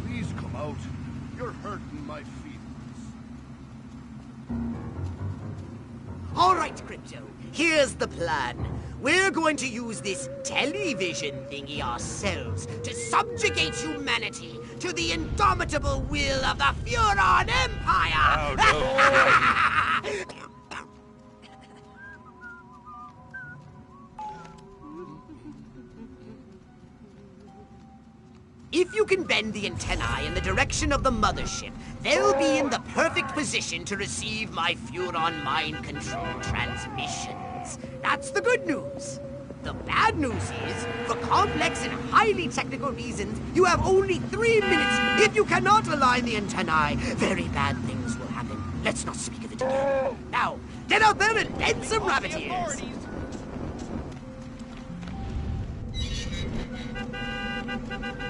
Please come out. You're hurting my feelings. All right, Crypto. Here's the plan. We're going to use this television thingy ourselves to subjugate humanity to the indomitable will of the Furon Empire! If you can bend the antennae in the direction of the mothership, they'll be in the perfect position to receive my Furon mind control transmissions. That's the good news. The bad news is, for complex and highly technical reasons, you have only 3 minutes. If you cannot align the antennae, very bad things will happen. Let's not speak of it again. Now, get out there and bend some rabbit ears.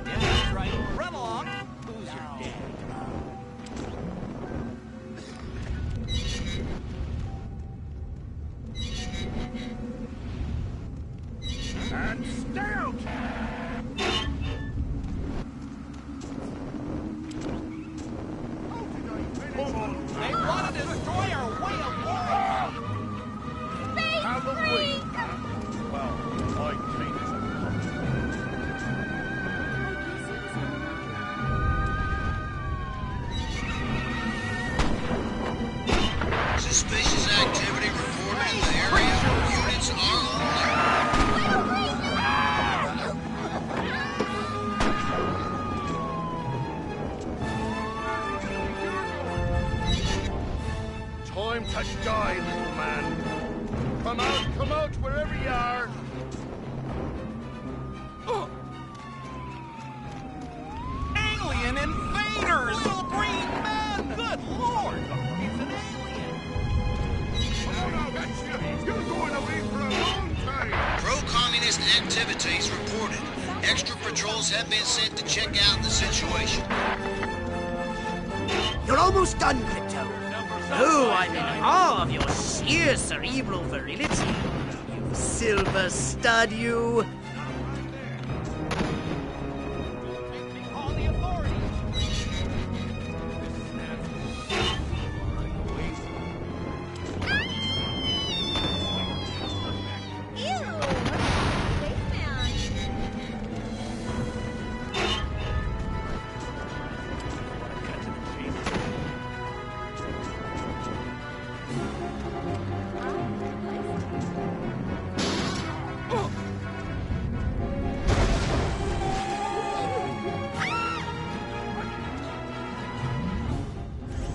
Yeah, that's right. Run along. Who's your dad? And stay out! They wanted to destroy our way of life! Halloween! Well, I think it's Suspicious activity reported in the area. Units are on alert. time to die, little man. Come out, wherever you are. Alien invaders! Little green men! Good lord! It's an alien! You're going away for a long time. Pro-communist activities reported. Extra patrols have been sent to check out the situation. You're almost done, Crypto. Oh, I'm in awe of your sheer cerebral virility. You silver stud, you.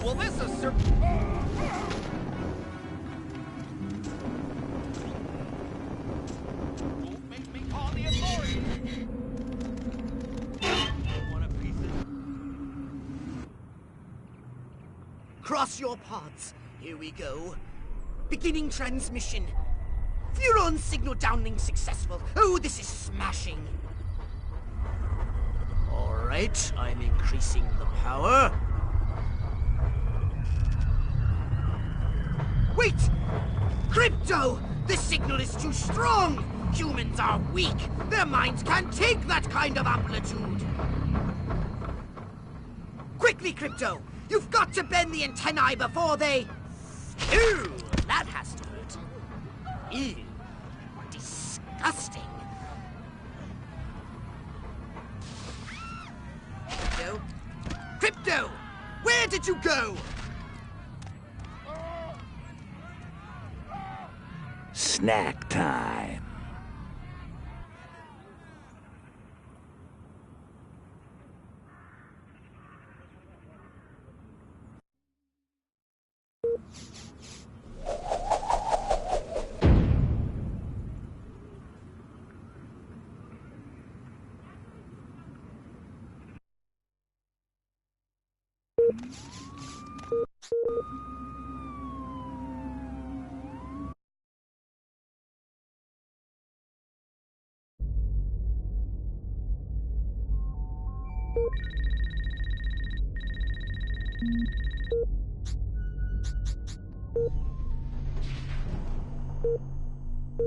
Well, this is Don't make me call the authorities! Want a piece of... Cross your paths. Here we go. Beginning transmission. Furon signal downlink successful. Oh, this is smashing. All right, I'm increasing the power. Wait! Crypto! The signal is too strong! Humans are weak! Their minds can't take that kind of amplitude! Quickly, Crypto! You've got to bend the antennae before they... Ew! That has to hurt. Ew. Disgusting. Crypto? Crypto! Where did you go? Snack time.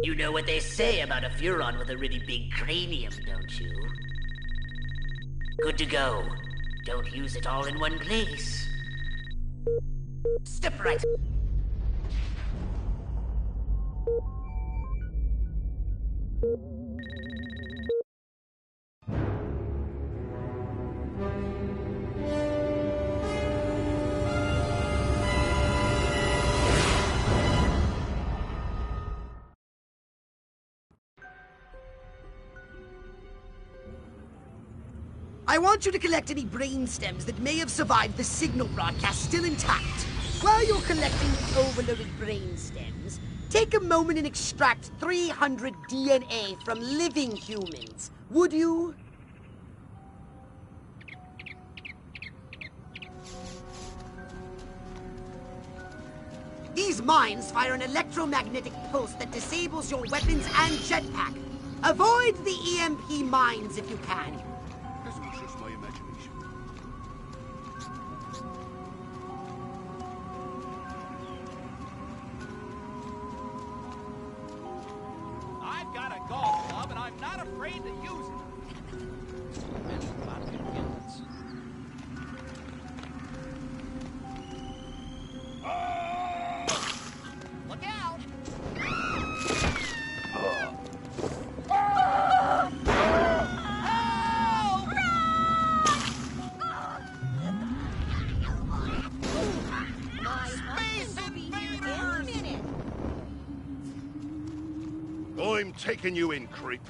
You know what they say about a Furon with a really big cranium, don't you? Good to go. Don't use it all in one place. Step right. I want you to collect any brain stems that may have survived the signal broadcast still intact. While you're collecting the overloaded brain stems, take a moment and extract 300 DNA from living humans. Would you? These mines fire an electromagnetic pulse that disables your weapons and jetpack. Avoid the EMP mines if you can. This was just my imagination. I've got a golf club, and I'm not afraid to use it. Many popular inlets. Look out! I'm taking you in, creep.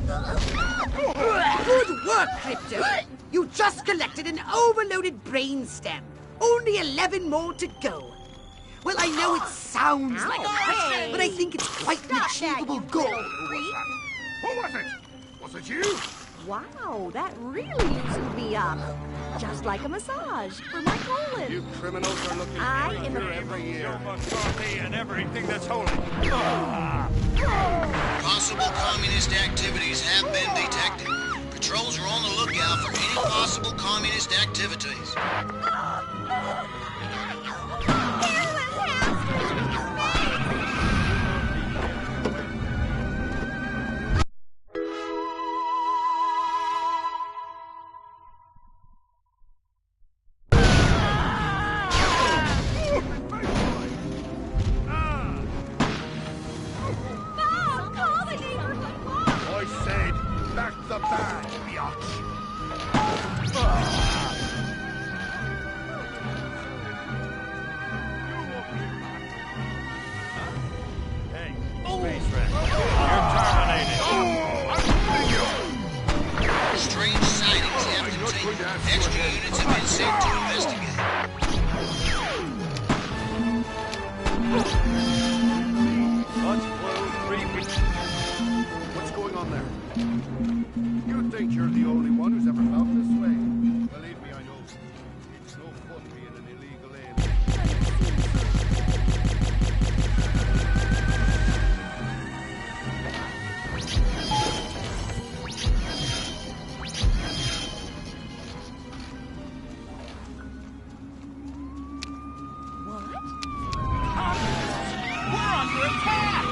Good work, Crypto! You just collected an overloaded brain stem. Only 11 more to go. Well, I know it sounds like a threat, but I think it's quite an achievable goal. Who was it? Was it you? Wow, that really loosened me up. Just like a massage for my colon. You criminals are looking freakier every year. McCarthy and everything that's holy. Possible communist activities have been detected. Patrols are on the lookout for any possible communist activities. I said, back the bag, biatch. Hey, space wreck. You're terminated. Strange sightings have continued. Extra units have been sent to investigate. What's blue? 3 weeks. What's going on there? You think you're the only one who's ever felt this way? Believe me, I know. It's no fun being an illegal alien. We're under attack!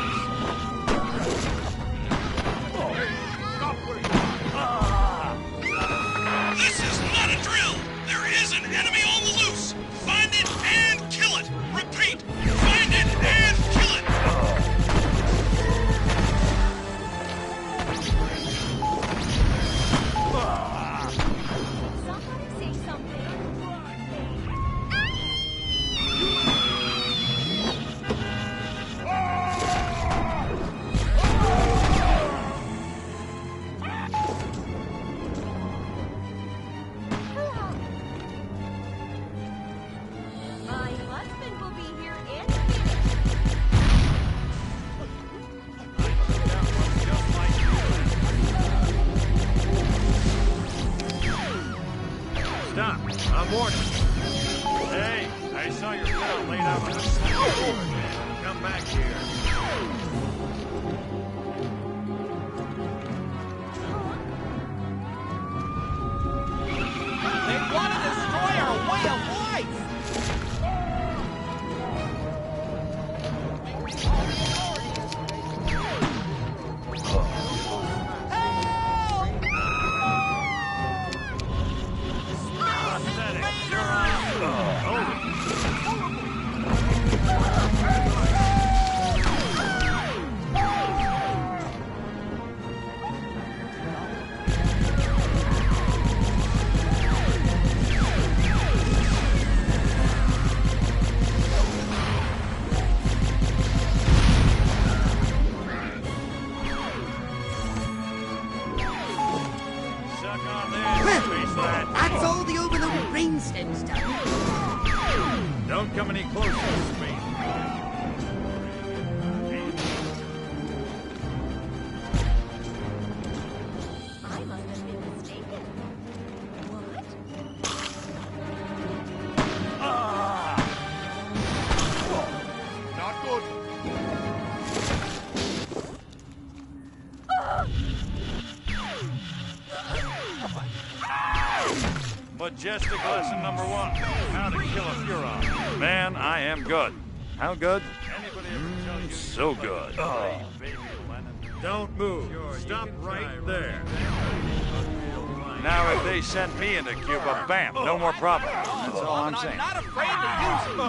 This is not a drill! There is an enemy on the loose! Find it and kill it! Repeat! Find it and kill it! Somebody say something. My husband will be here in a minute. Stop! I'm warning. Hey, I saw your pal laid out on the floor. Come back here. They want to destroy our way of life! Prosthetics, you're on. Suck on this, space lad. That's all the overloaded brainstem stuff. Don't come any closer to me. I must have been mistaken. What? Not good. Majestic lesson number 1. How to kill a Furon. Man, I am good. How good? So good. Don't move. Stop right there. Now, if they send me into Cuba, bam, no more problem. That's all I'm saying. Not afraid to use it!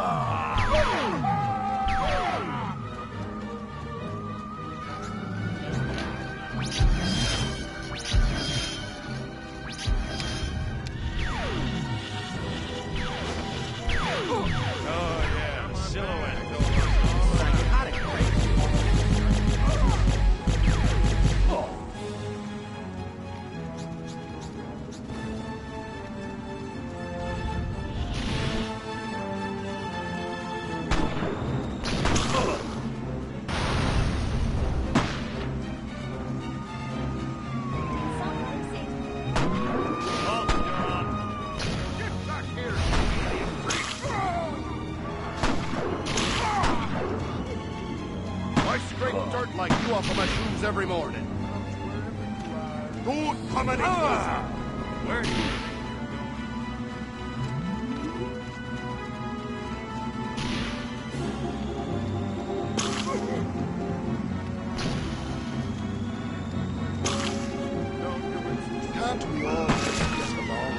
Oh, yeah, silhouette. dirt like you off of my shoes every morning. Don't come any closer. Where? Can't we all just get along?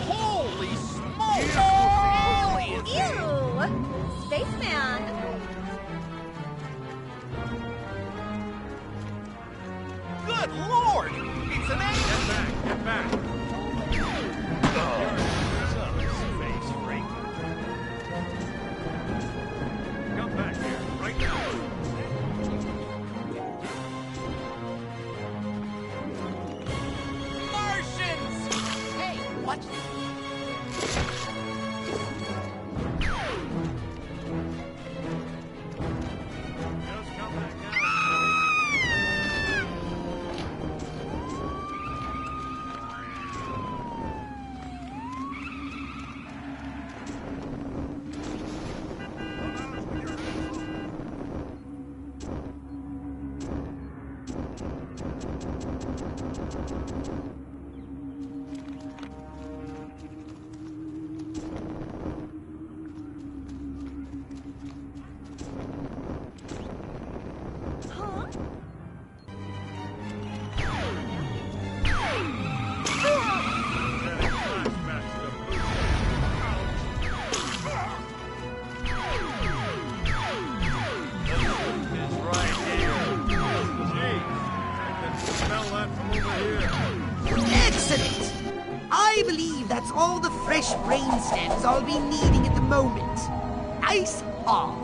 Holy smokes! Aliens! Ew! Spaceman! Good lord! It's an alien! Get back! Get back! Space freak. Come back here, right now! Martians! Hey, watch this. Just come back now. Huh? Excellent! I believe that's all the fresh brain stems I'll be needing at the moment. Nice haul.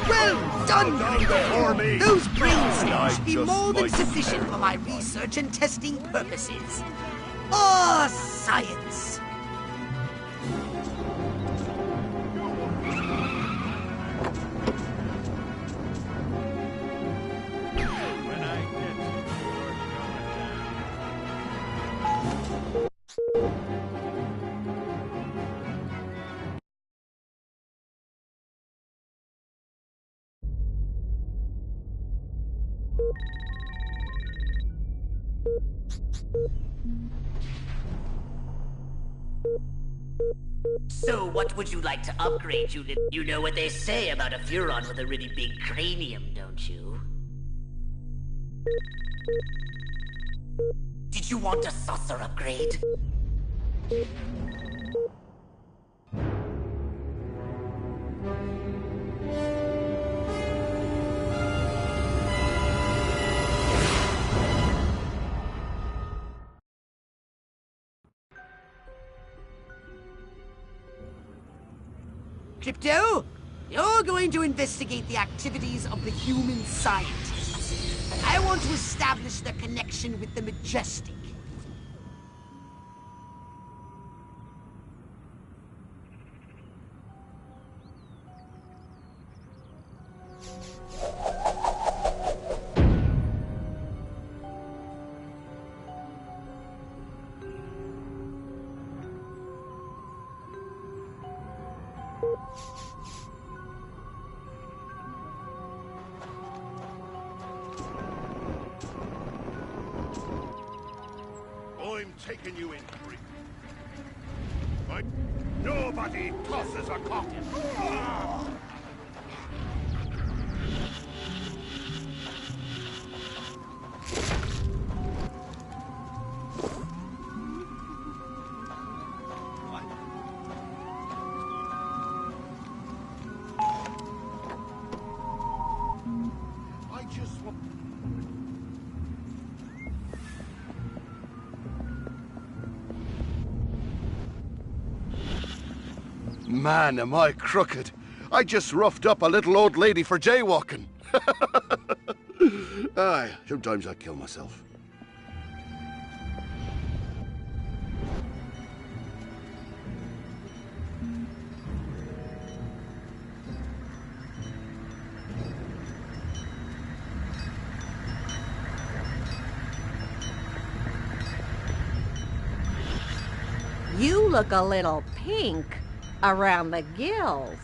Well done, Greenberg. Those brain stems should be more than sufficient for my research and testing purposes. Ah, science! When I get you, So, what would you like to upgrade, you little... You know what they say about a Furon with a really big cranium, don't you? Did you want a saucer upgrade? Crypto, you're going to investigate the activities of the human scientists. I want to establish their connection with the Majestic. I'm taking you in, freak. But nobody tosses a cock. I just want... Man, am I crooked. I just roughed up a little old lady for jaywalking. Aye, sometimes I kill myself. look a little pink around the gills.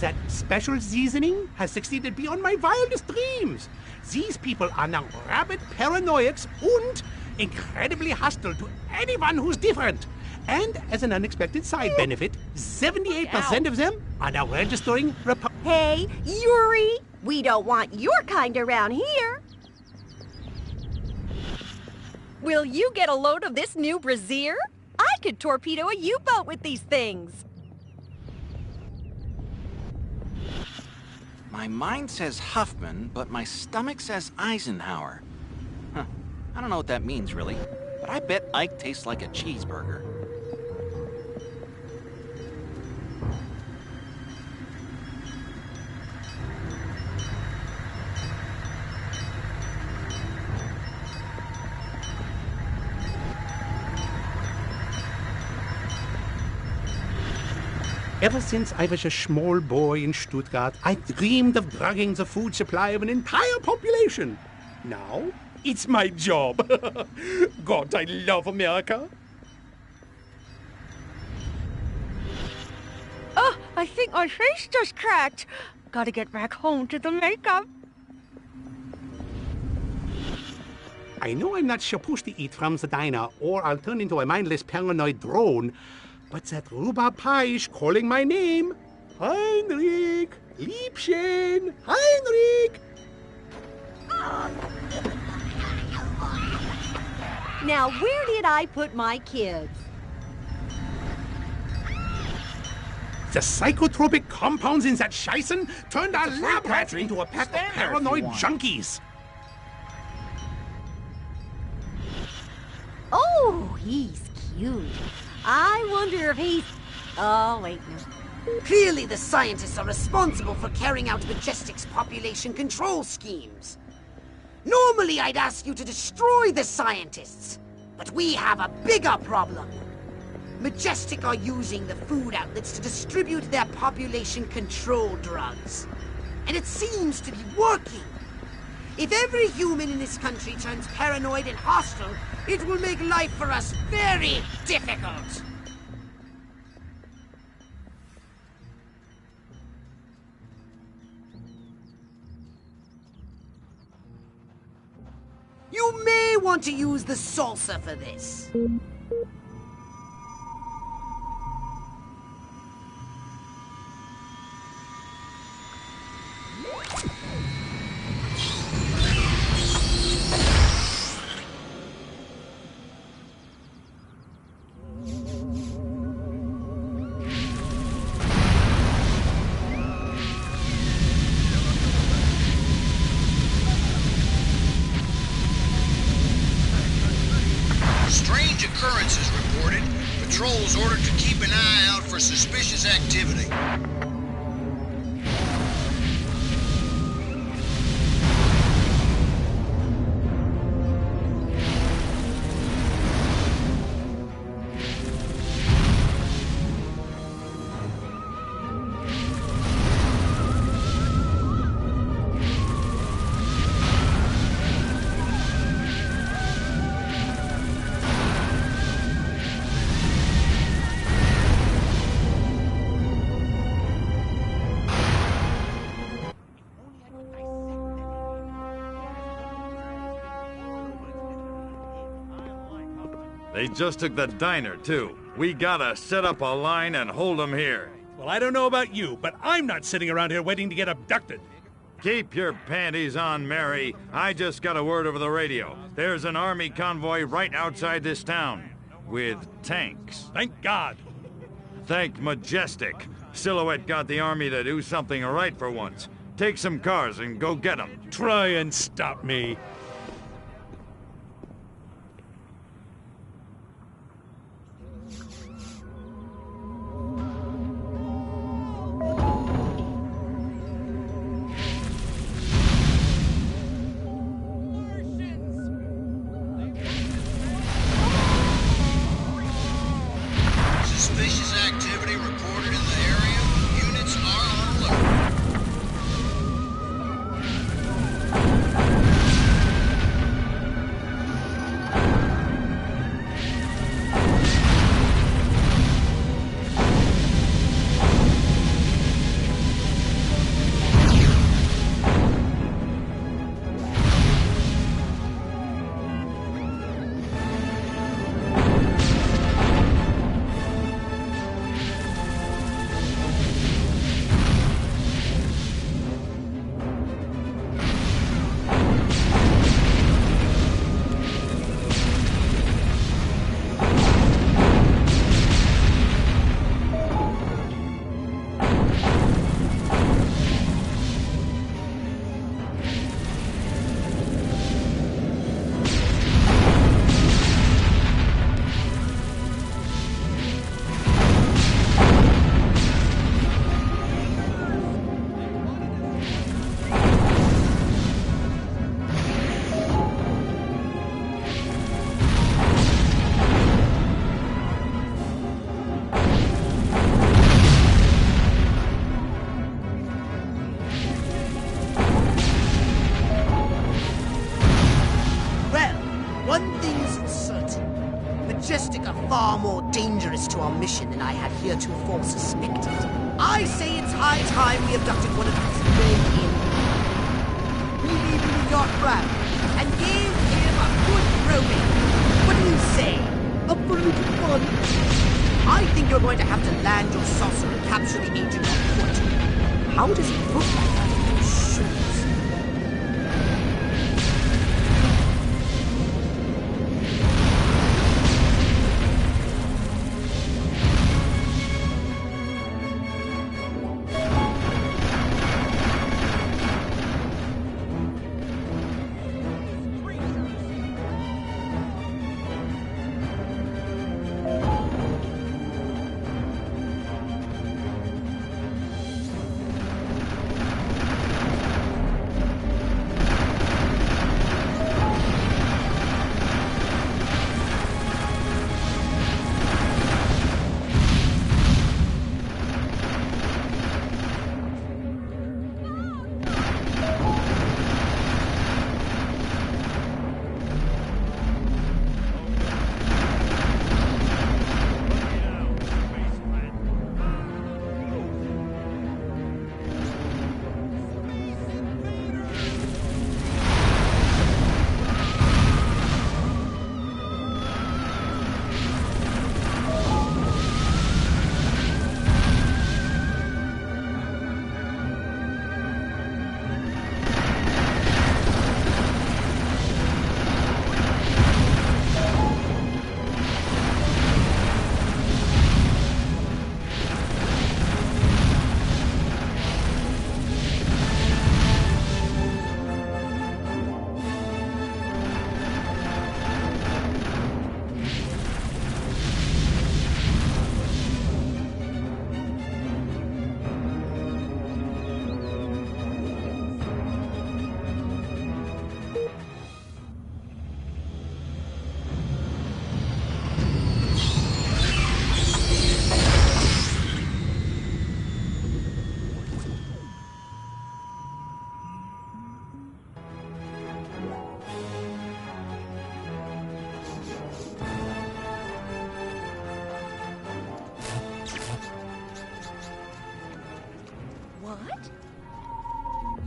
That special seasoning has succeeded beyond my wildest dreams. These people are now rabid paranoiacs and incredibly hostile to anyone who's different. And as an unexpected side benefit, 78% of them are now registering Hey, Yuri, we don't want your kind around here. Will you get a load of this new brassiere? I could torpedo a U-boat with these things. My mind says Huffman, but my stomach says Eisenhower. Huh. I don't know what that means, really, but I bet Ike tastes like a cheeseburger. Ever since I was a small boy in Stuttgart, I dreamed of drugging the food supply of an entire population. Now, it's my job. God, I love America. Oh, I think my face just cracked. Gotta get back home to the makeup. I know I'm not supposed to eat from the diner, or I'll turn into a mindless paranoid drone, but that rhubarb pie is calling my name. Heinrich! Liebchen! Heinrich! Now, where did I put my kids? The psychotropic compounds in that Scheißen turned our lab rats into a pack of paranoid junkies. Oh, he's cute. I wonder if he's... Oh, wait, no. Clearly the scientists are responsible for carrying out Majestic's population control schemes. Normally I'd ask you to destroy the scientists, but we have a bigger problem. Majestic are using the food outlets to distribute their population control drugs. And it seems to be working. If every human in this country turns paranoid and hostile, it will make life for us very difficult. You may want to use the salsa for this. Strange occurrences reported. Patrols ordered to keep an eye out for suspicious activity. They just took the diner, too. We gotta set up a line and hold them here. Well, I don't know about you, but I'm not sitting around here waiting to get abducted. Keep your panties on, Mary. I just got a word over the radio. There's an army convoy right outside this town. With tanks. Thank God. Thank Majestic. Silhouette got the army to do something right for once. Take some cars and go get them. Try and stop me. Suspicious activity reported in the area. Units are on alert. heretofore suspected. I say it's high time we abducted one of these men in really dark brown and gave him a good grooming. What do you say? Up for a little fun? I think you're going to have to land your saucer and capture the agent on foot. How does he look like that in those shoes?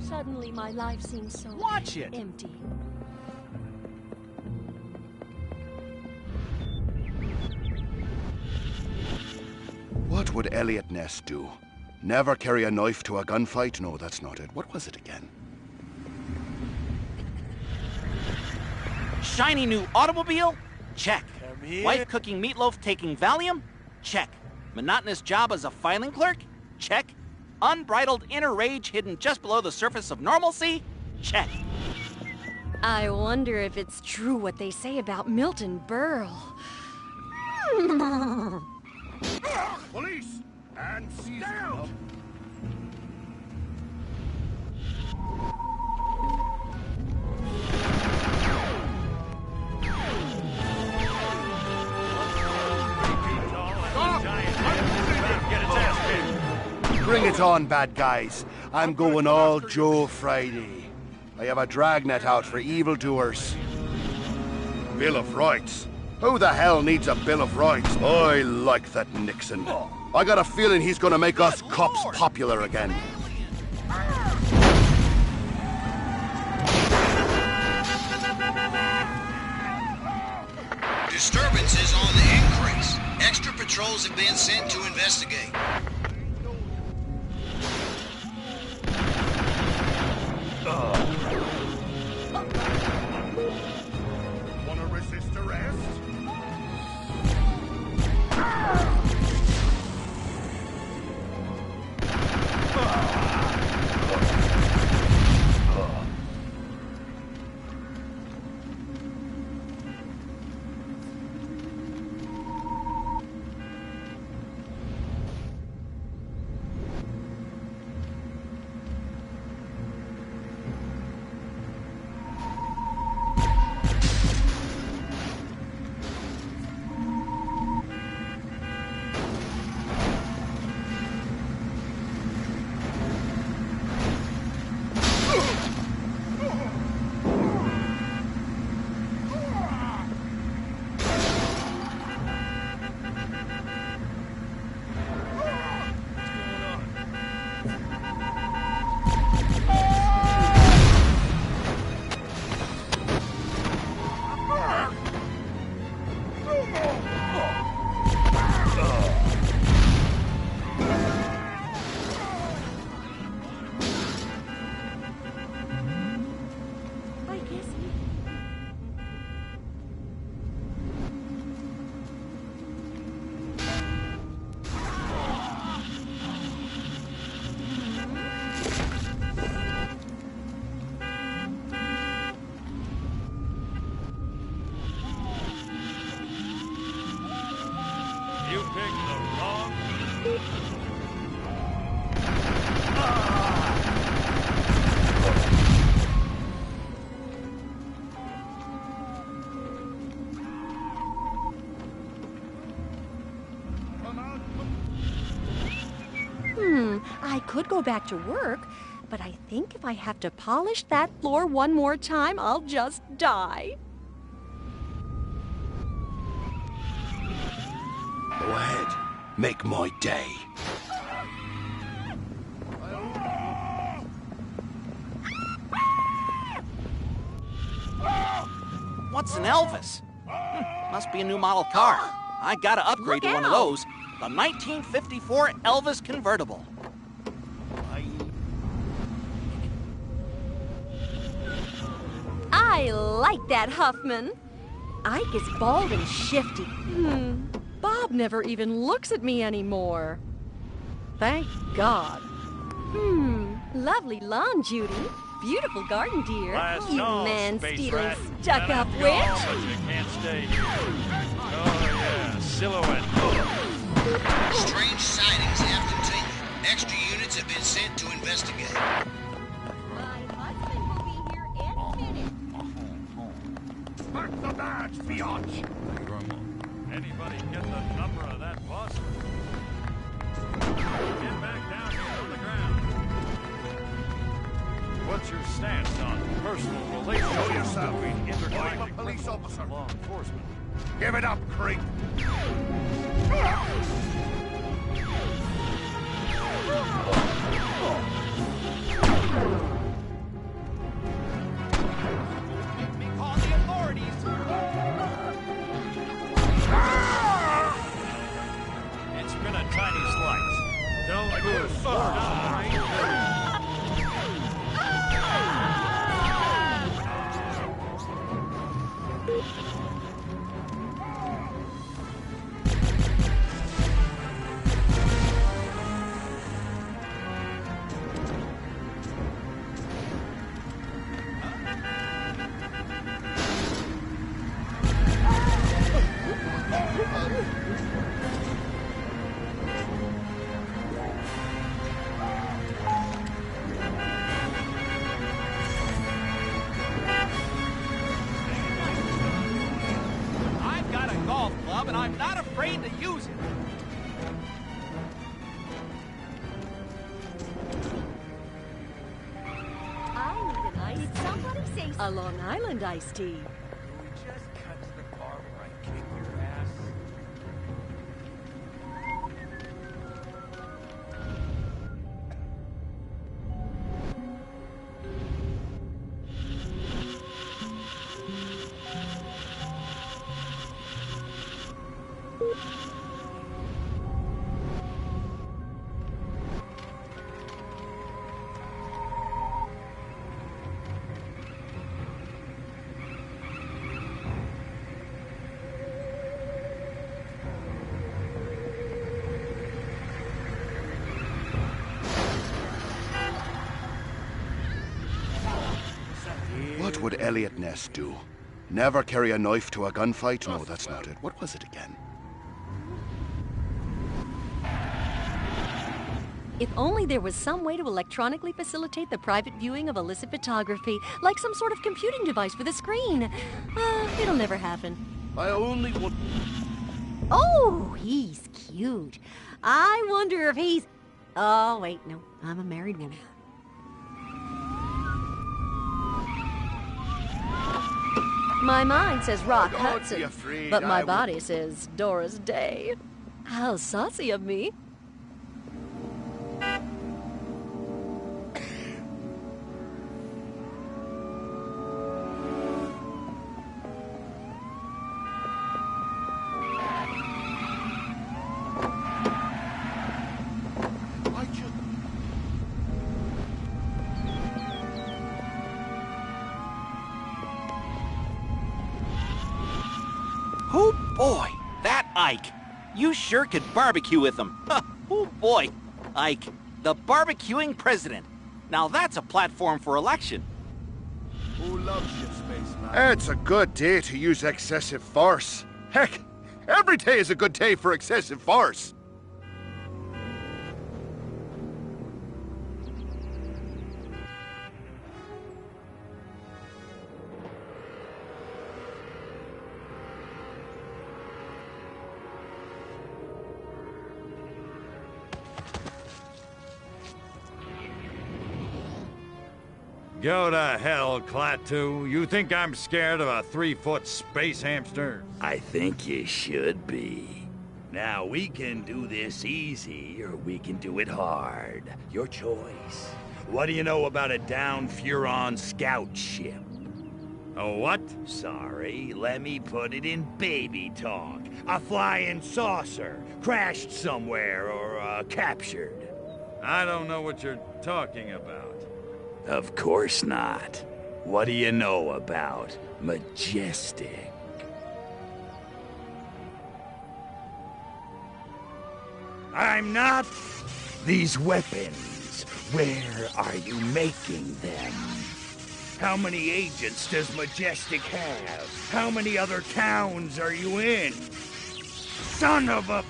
Suddenly, my life seems so empty. What would Elliot Ness do? Never carry a knife to a gunfight? No, that's not it. What was it again? Shiny new automobile? Check. Wife cooking meatloaf taking Valium? Check. Monotonous job as a filing clerk? Check. Unbridled inner rage hidden just below the surface of normalcy? Check. I wonder if it's true what they say about Milton Berle. Police! And down! Bring it on, bad guys. I'm going all Joe Friday. I have a dragnet out for evildoers. Bill of Rights? Who the hell needs a Bill of Rights? I like that Nixon. I got a feeling he's gonna make us cops popular again. Disturbances on the increase. Extra patrols have been sent to investigate. Wanna resist arrest? I could go back to work, but I think if I have to polish that floor one more time, I'll just die. Go ahead. Make my day. What's an Elvis? Must be a new model car. I gotta upgrade to one of those. The 1954 Elvis convertible. I like that, Huffman. Ike is bald and shifty. Bob never even looks at me anymore. Thank God. Lovely lawn, Judy. Beautiful garden, dear. Last You call, man-stealing, rat. stuck-up Let 'em witch. go, but you can't stay here. Oh, yeah, silhouette. Strange sightings have continued. Extra units have been sent to investigate. Mark the badge, biatch! Anybody get the number of that bus? Get back down here on the ground. What's your stance on personal relations? Show yourself. between intergalactic I'm a police officer. law enforcement? Give it up, creep. Call the authorities. It's been a tiny slice. Don't move. Stop. I've got a golf club and I'm not afraid to use it. Did somebody say a Long Island iced tea? Just cut to the bar where I kick your ass. What would Elliot Ness do? Never carry a knife to a gunfight? No, that's not it. What was it again? If only there was some way to electronically facilitate the private viewing of illicit photography, like some sort of computing device with a screen. It'll never happen. I only want... Oh, he's cute. I wonder if he's... Oh, wait, no. I'm a married woman. My mind says Rock Don't Hudson, be afraid, but my I body says Doris Day. How saucy of me. Oh boy, that Ike. You sure could barbecue with him. Oh boy, Ike, the barbecuing president. Now that's a platform for election. Who loves you, spaceman? It's a good day to use excessive force. Heck, every day is a good day for excessive force. Go to hell, Klaatu. You think I'm scared of a 3-foot space hamster? I think you should be. Now, we can do this easy, or we can do it hard. Your choice. What do you know about a downed Furon scout ship? A what? Sorry, let me put it in baby talk. A flying saucer, crashed somewhere, or captured. I don't know what you're talking about. Of course not. What do you know about Majestic? I'm not. These weapons, where are you making them? How many agents does Majestic have? How many other towns are you in? Son of a...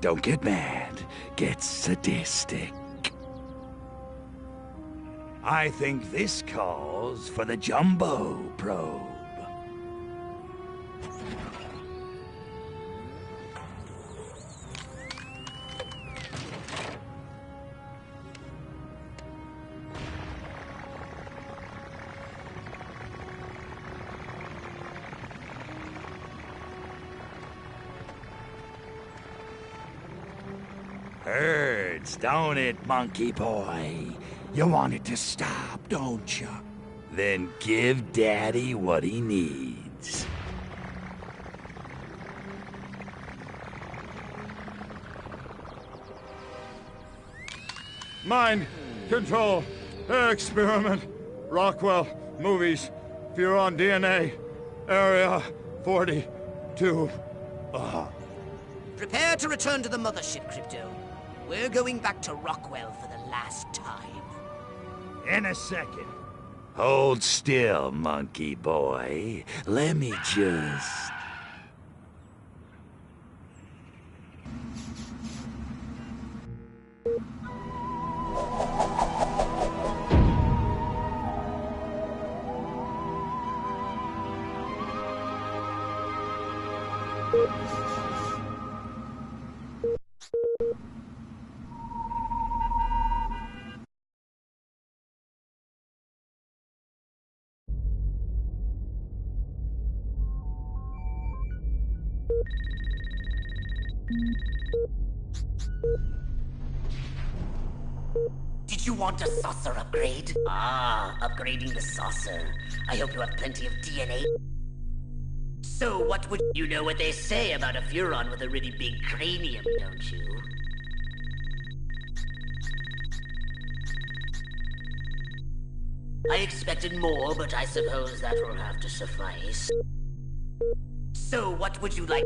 Don't get mad. Get sadistic. I think this calls for the Jumbo probe. Hurts, don't it, monkey boy? You want it to stop, don't you? Then give Daddy what he needs. Mind control experiment. Rockwell movies. Furon DNA. Area 42. Prepare to return to the mothership, Crypto. We're going back to Rockwell for the last time. In a second. Hold still, monkey boy. Let me just... Did you want a saucer upgrade? Ah, upgrading the saucer. I hope you have plenty of DNA. So what would... You know what they say about a Furon with a really big cranium, don't you? I expected more, but I suppose that will have to suffice. So what would you like?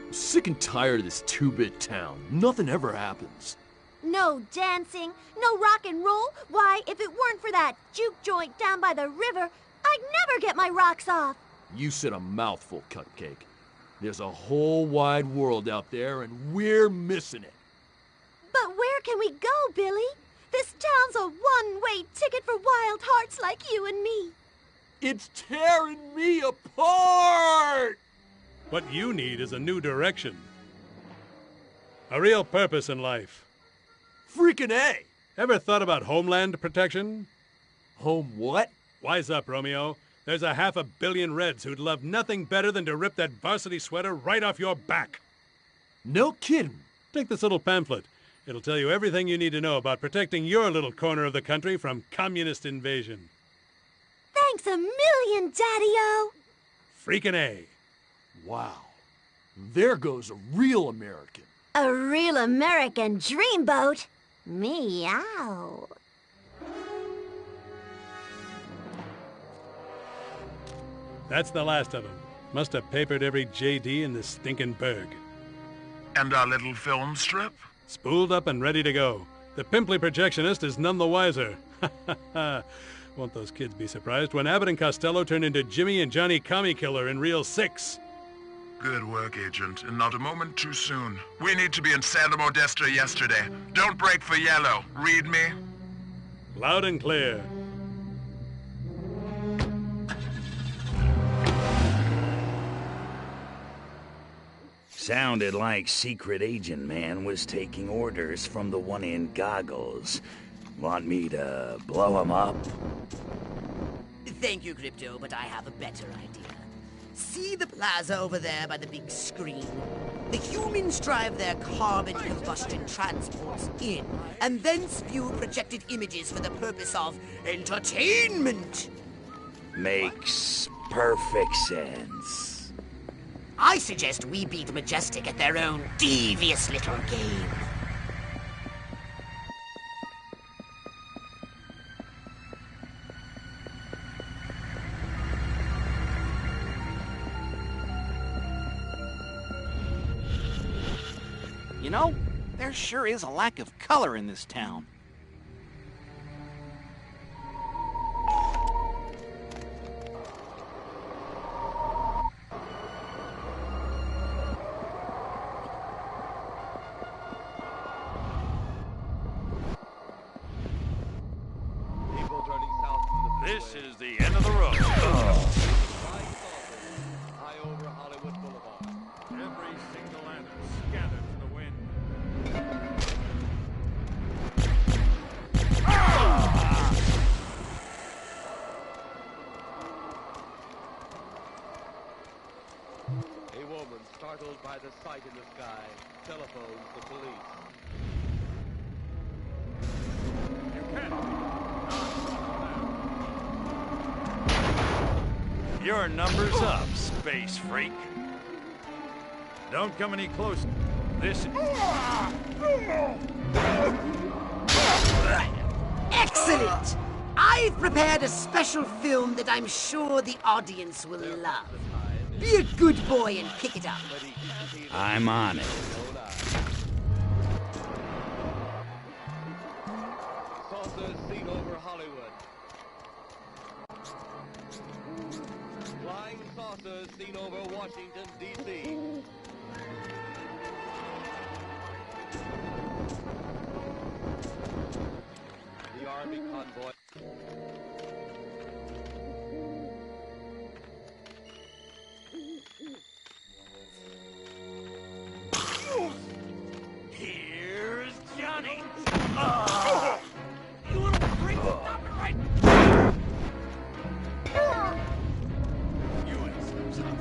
I'm sick and tired of this 2-bit town. Nothing ever happens. No dancing, no rock and roll. Why, if it weren't for that juke joint down by the river, I'd never get my rocks off. You said a mouthful, Cupcake. There's a whole wide world out there, and we're missing it. But where can we go, Billy? This town's a one-way ticket for wild hearts like you and me. It's tearing me apart! What you need is a new direction. A real purpose in life. Freaking A! Ever thought about homeland protection? Home what? Wise up, Romeo. There's a 500 million Reds who'd love nothing better than to rip that varsity sweater right off your back. No kidding. Take this little pamphlet. It'll tell you everything you need to know about protecting your little corner of the country from communist invasion. Thanks a million, Daddy-O. Freaking A. Wow. There goes a real American. A real American dreamboat. Meow. That's the last of them. Must have papered every JD in this stinking burg. And our little film strip? Spooled up and ready to go. The pimply projectionist is none the wiser. Won't those kids be surprised when Abbott and Costello turn into Jimmy and Johnny Commie Killer in Reel 6? Good work, Agent, and not a moment too soon. We need to be in Santa Modesta yesterday. Don't break for yellow. Read me? Loud and clear. Sounded like Secret Agent Man was taking orders from the one in goggles. Want me to blow him up? Thank you, Crypto, but I have a better idea. See the plaza over there by the big screen? The humans drive their carbon combustion transports in, and then spew projected images for the purpose of entertainment. Makes perfect sense. I suggest we beat Majestic at their own devious little game. You know, there sure is a lack of color in this town. This is the end of the road. High over Hollywood Boulevard. Every single lantern scattered to the wind. A woman startled by the sight in the sky telephones the police. You can't. Your number's up, space freak. Don't come any closer. This... Excellent! I've prepared a special film that I'm sure the audience will love. Be a good boy and pick it up. I'm on it. Saucers seen over Hollywood. Flying saucers seen over Washington, D.C. The Army convoy. Here's Johnny. You little freak! Stop it right! You ain't some stuff.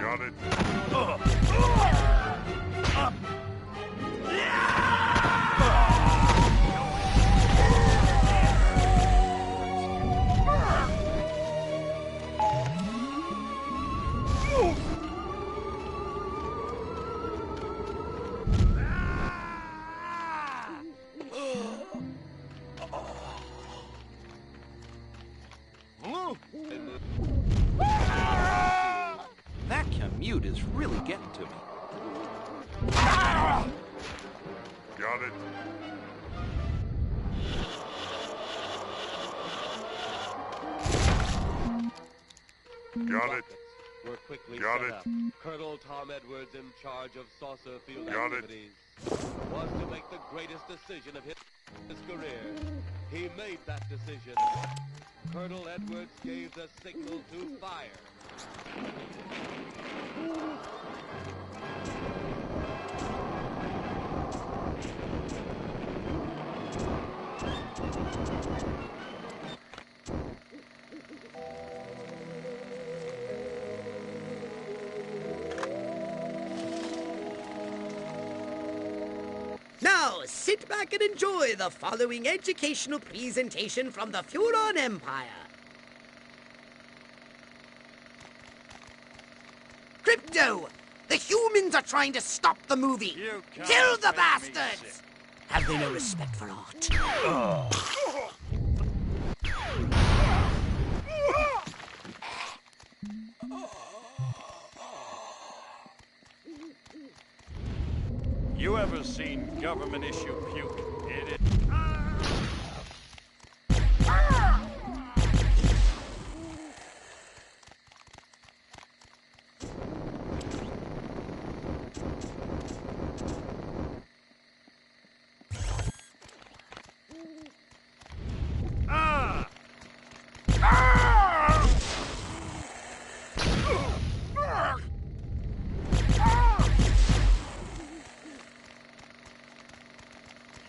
Got it. That commute is really getting to me. Got it. Got it. Were quickly Got set it. up. Colonel Tom Edwards, in charge of saucer field Got it. activities, was to make the greatest decision of his career. He made that decision. Colonel Edwards gave the signal to fire. Now, sit back and enjoy the following educational presentation from the Furon Empire. Crypto, The humans are trying to stop the movie. Kill the bastards! Have they no respect for art? You ever seen government issue puke? It is.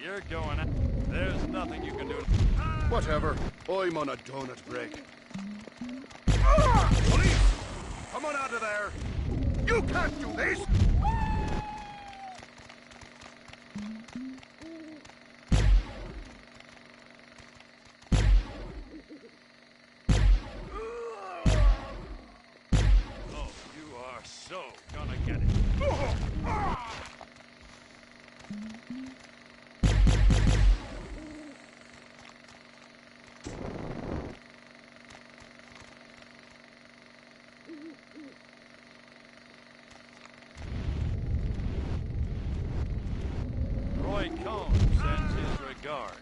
You're going out. There's nothing you can do. Whatever. I'm on a donut break. Police! Come on out of there! You can't do this! Oh, you are so gonna get it. Roy Combs sends his regards.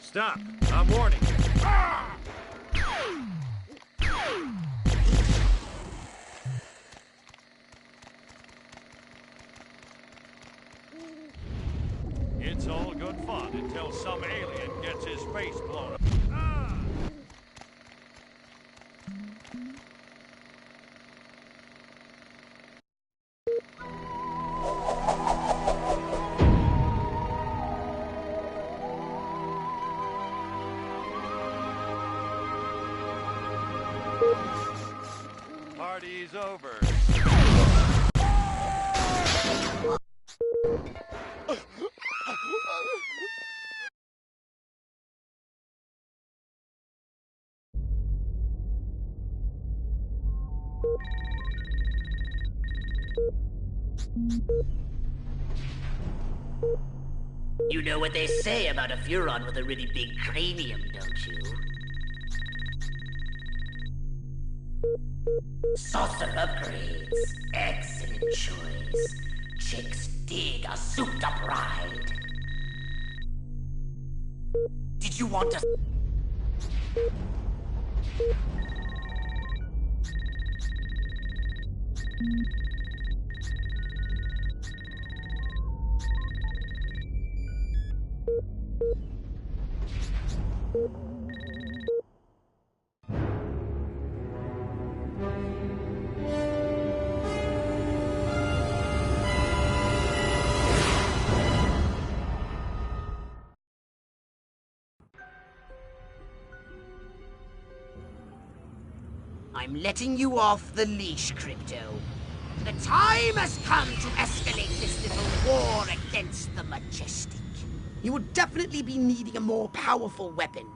Stop! I'm warning you. It's all good fun until some alien gets his face blown up. Party's over. You know what they say about a Furon with a really big cranium, don't you? Saucer upgrades. Excellent choice. Chicks dig a souped-up ride. Did you want to... I'm letting you off the leash, Crypto. The time has come to escalate this little war against the Majestic. You will definitely be needing a more powerful weapon.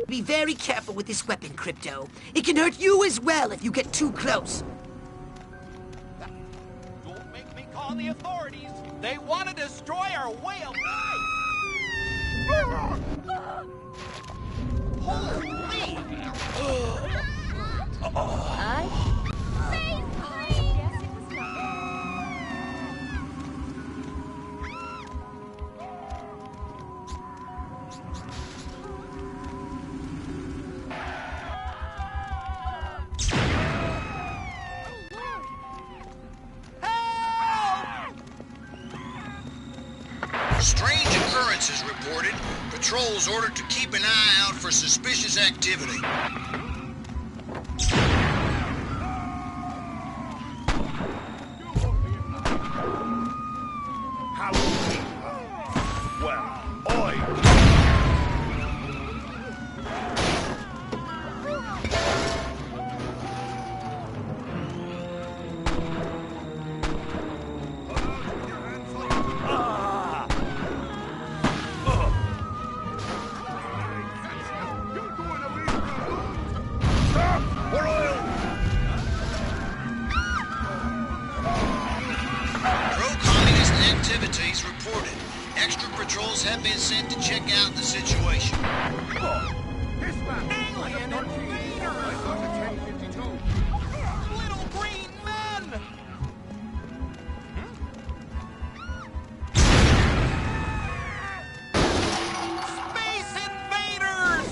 Be very careful with this weapon, Crypto. It can hurt you as well if you get too close. Don't make me call the authorities. They want to destroy our way of life. Holy! Strange occurrences reported. Patrols ordered to keep an eye out for suspicious activity. activities reported. Extra patrols have been sent to check out the situation. Alien invaders! Little green men! Space invaders!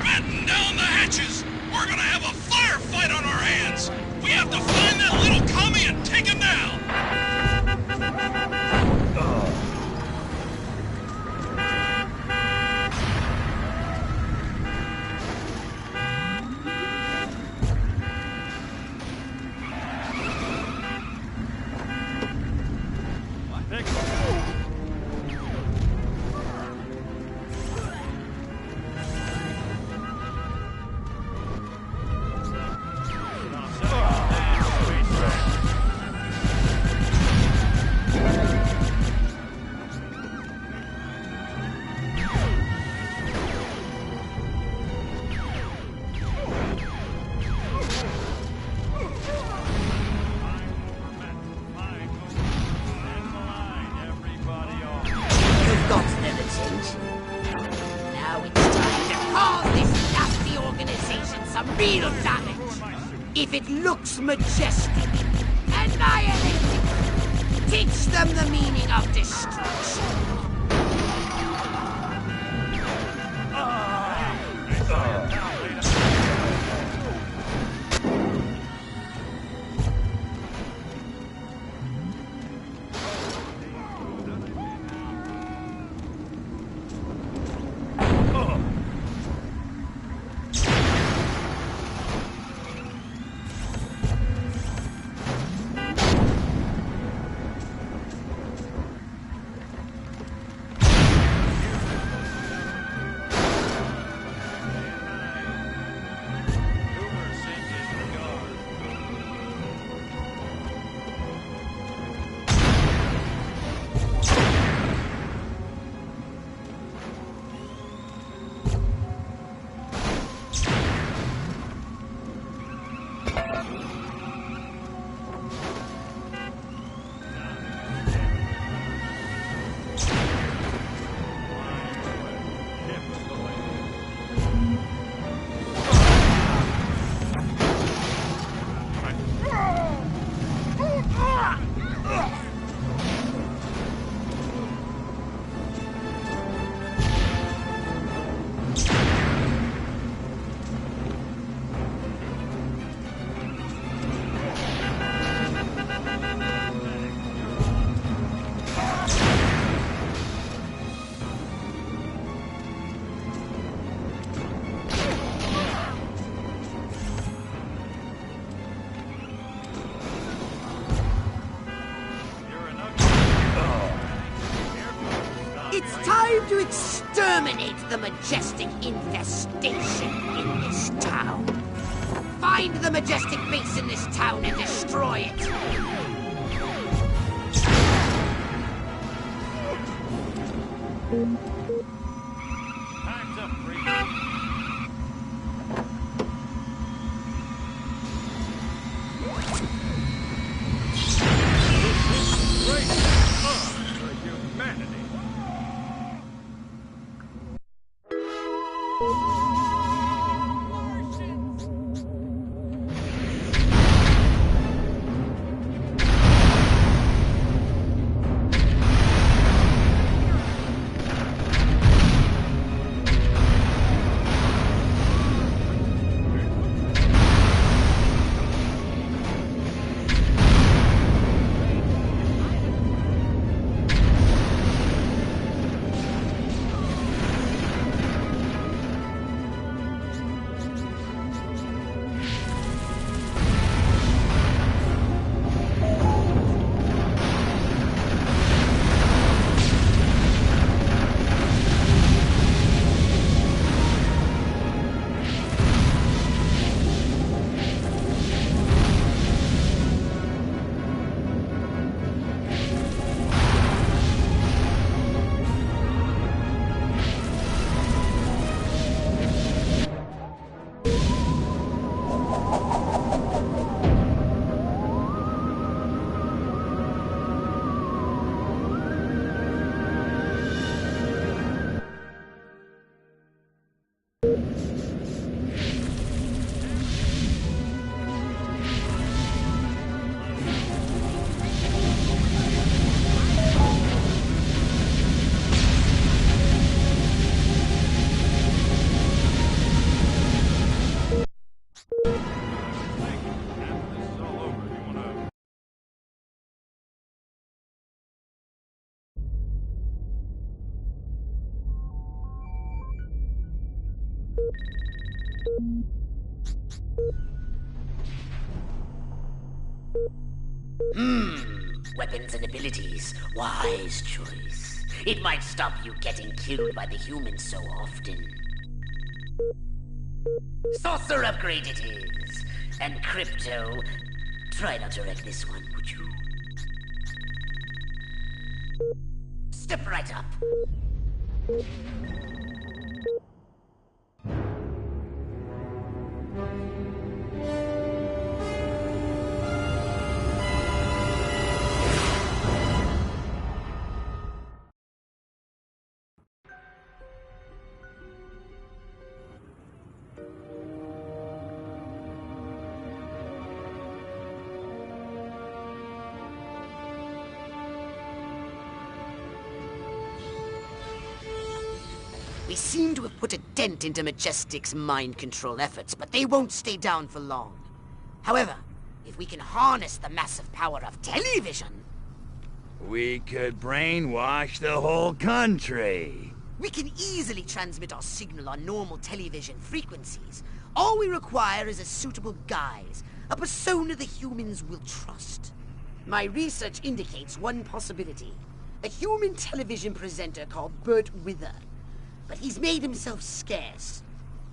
Batten down the hatches! We're gonna have a firefight on our hands! We have to find that little commie and take him down! You've got their attention. Now it's time to cause this nasty organization some real damage. If it looks majestic, annihilate it. Teach them the meaning of destruction. It's time to exterminate the majestic infestation in this town. Find the majestic base in this town and destroy it. Time's up, Freak. Great for humanity. Weapons and abilities. Wise choice. It might stop you getting killed by the humans so often. Saucer upgrade it is. And Crypto, try not to wreck this one, would you? Step right up. We seem to have put a dent into Majestic's mind control efforts, but they won't stay down for long. However, if we can harness the massive power of television... We could brainwash the whole country. We can easily transmit our signal on normal television frequencies. All we require is a suitable guise, a persona the humans will trust. My research indicates one possibility. A human television presenter called Bert Wither. But he's made himself scarce.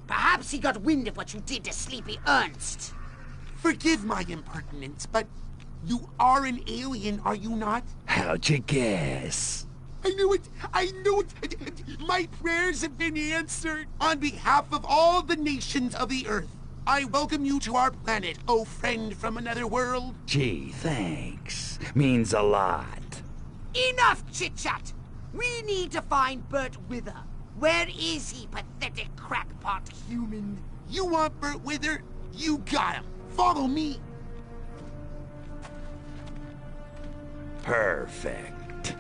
Perhaps he got wind of what you did to Sleepy Ernst. Forgive my impertinence, but you are an alien, are you not? How'd you guess? I knew it! I knew it! My prayers have been answered. On behalf of all the nations of the Earth, I welcome you to our planet, oh friend from another world. Gee, thanks. Means a lot. Enough chit-chat! We need to find Bert Wither. Where is he, pathetic crackpot human? You want Bert Wither? You got him. Follow me. Perfect.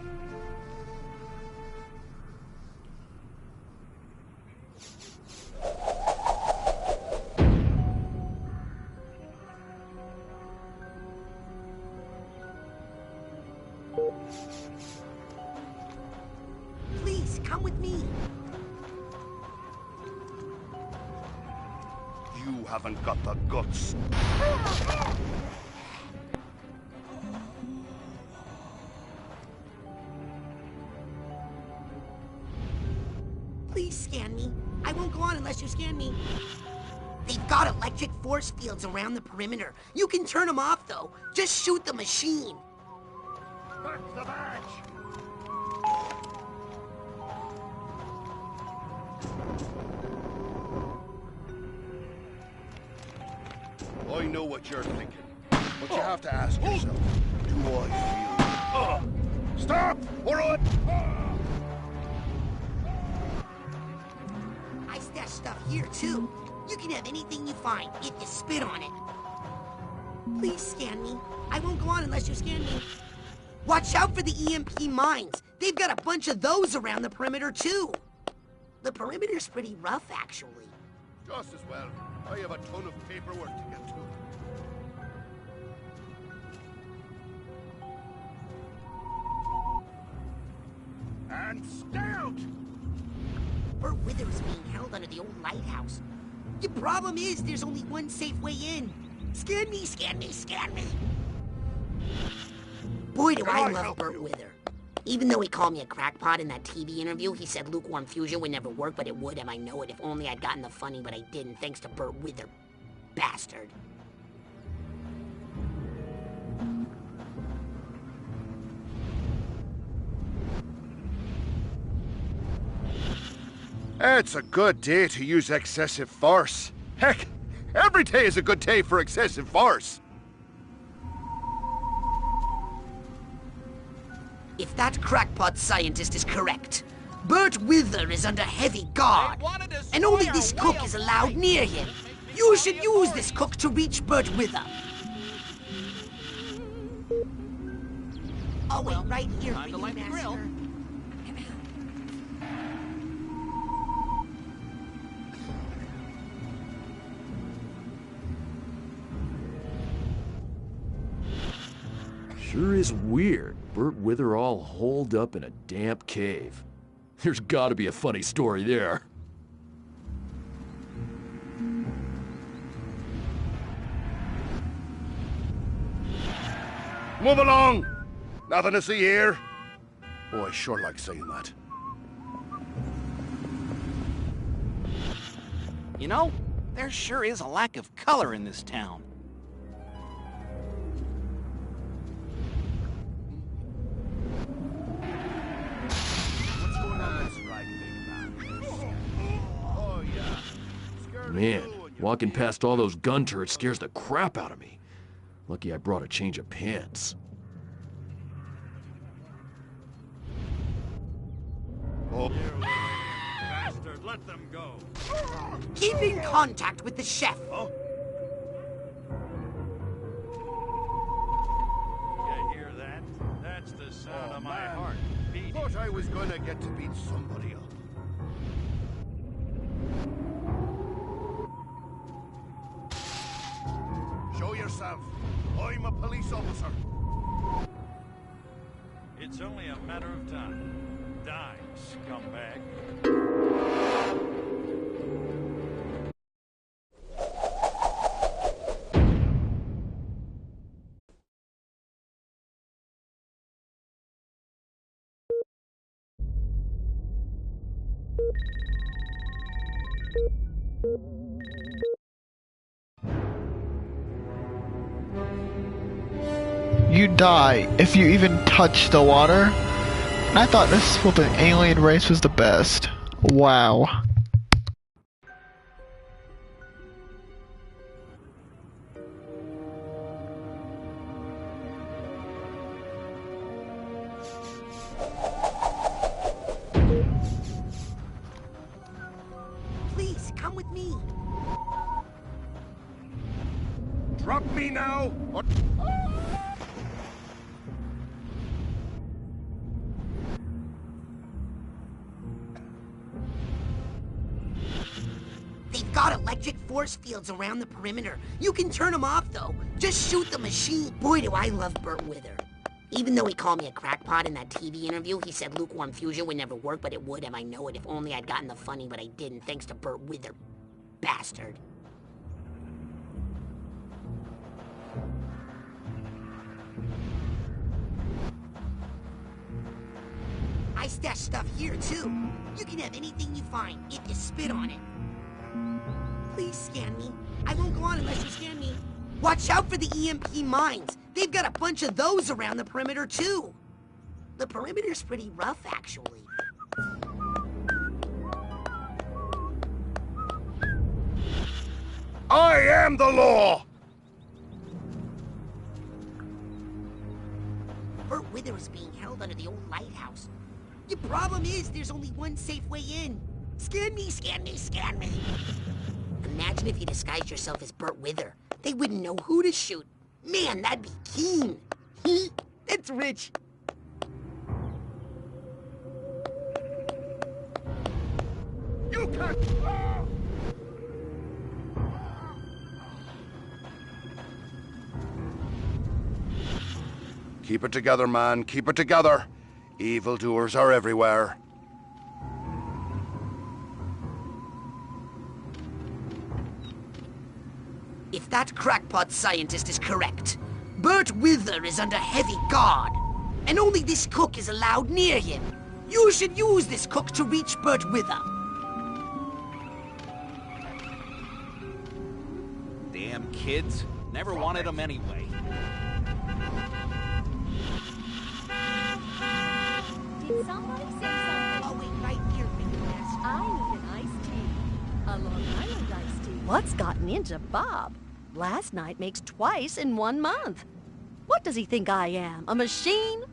Please, come with me. You haven't got the guts. Please scan me. I won't go on unless you scan me. They've got electric force fields around the perimeter. You can turn them off, though. Just shoot the machine. Back the badge! I know what you're thinking, but you have to ask yourself, do I feel... Stop! Or I stash stuff here, too. You can have anything you find if you spit on it. Please scan me. I won't go on unless you scan me. Watch out for the EMP mines. They've got a bunch of those around the perimeter, too. The perimeter's pretty rough, actually. Just as well. I have a ton of paperwork to get to. And stay out! Bert Wither is being held under the old lighthouse. The problem is there's only one safe way in. Scan me, scan me, scan me. Boy, do I love Bert Wither. Even though he called me a crackpot in that TV interview, he said lukewarm fusion would never work, but it would, and I know it. If only I'd gotten the funny, but I didn't, thanks to Bert Wither. Bastard. It's a good day to use excessive force. Heck, every day is a good day for excessive force. If that crackpot scientist is correct, Bert Wither is under heavy guard, and only this cook is allowed near him. You should use this cook to reach Bert Wither. I'll wait right here for you, Master. Sure is weird. Bert Wither all holed up in a damp cave. There's gotta be a funny story there. Move along! Nothing to see here. Oh, I sure like saying that. You know, there sure is a lack of color in this town. Man, walking past all those gun turrets scares the crap out of me. Lucky I brought a change of pants. Oh. Bastard, let them go. Keep in contact with the chef. You hear that? That's the sound of my heart beating. Thought I was gonna get to beat somebody up. Show yourself. I'm a police officer. It's only a matter of time. Die, scumbag. You die if you even touch the water. And I thought this flipping alien race was the best. Wow. Please, come with me. Drop me now! Or They've got electric force fields around the perimeter. You can turn them off, though. Just shoot the machine. Boy, do I love Burt Wither. Even though he called me a crackpot in that TV interview, he said lukewarm fusion would never work, but it would, and I know it. If only I'd gotten the funny, but I didn't, thanks to Burt Wither. Bastard. I stash stuff here, too. You can have anything you find, if you spit on it. Please scan me. I won't go on unless you scan me. Watch out for the EMP mines. They've got a bunch of those around the perimeter, too. The perimeter's pretty rough, actually. I am the law! Burt Wither is being held under the old lighthouse. The problem is there's only one safe way in. Scan me, scan me, scan me. Imagine if you disguised yourself as Burt Wither. They wouldn't know who to shoot. Man, that'd be keen. That's rich. You can't... Keep it together, man. Keep it together. Evildoers are everywhere. If that crackpot scientist is correct, Burt Wither is under heavy guard, and only this cook is allowed near him. You should use this cook to reach Burt Wither. Damn kids. Never wanted them anyway. Did somebody say something? Oh, wait, right here, Fingernails. I need an iced tea. A Long Island iced tea. What's gotten into Bob? Last night makes twice in 1 month. What does he think I am, a machine?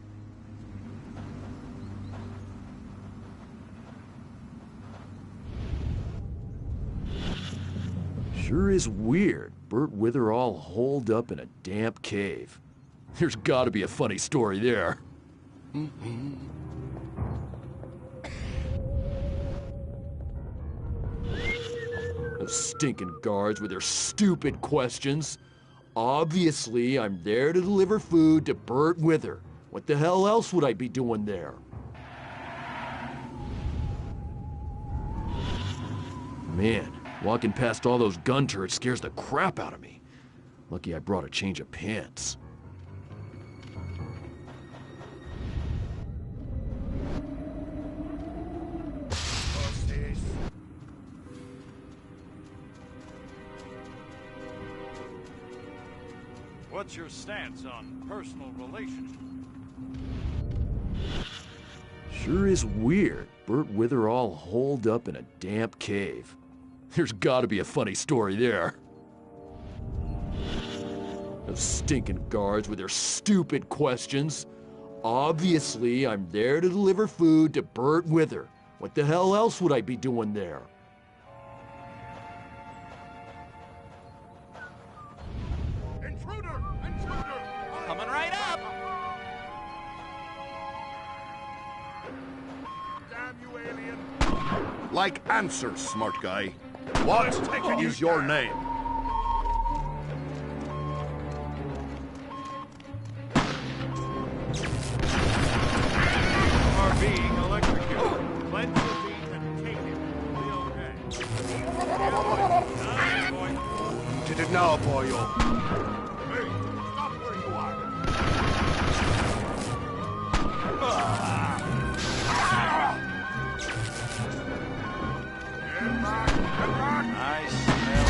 Sure is weird. Burt Wither all holed up in a damp cave. There's gotta be a funny story there. Those stinking guards with their stupid questions. Obviously, I'm there to deliver food to Burt Wither. What the hell else would I be doing there? Man, walking past all those gun turrets scares the crap out of me. Lucky I brought a change of pants. what's your stance on personal relations? Sure is weird. Burt Wither all holed up in a damp cave. There's gotta be a funny story there. Those stinking guards with their stupid questions. Obviously, I'm there to deliver food to Burt Wither. What the hell else would I be doing there? Intruder! Intruder! Coming right up! Damn you, alien! Like answers, smart guy. What is your name? Are being electrocuted. Cleanse your feet and take it. We'll okay. Did it now, boyo. Hey, stop where you are! Get back! Get back! I smell.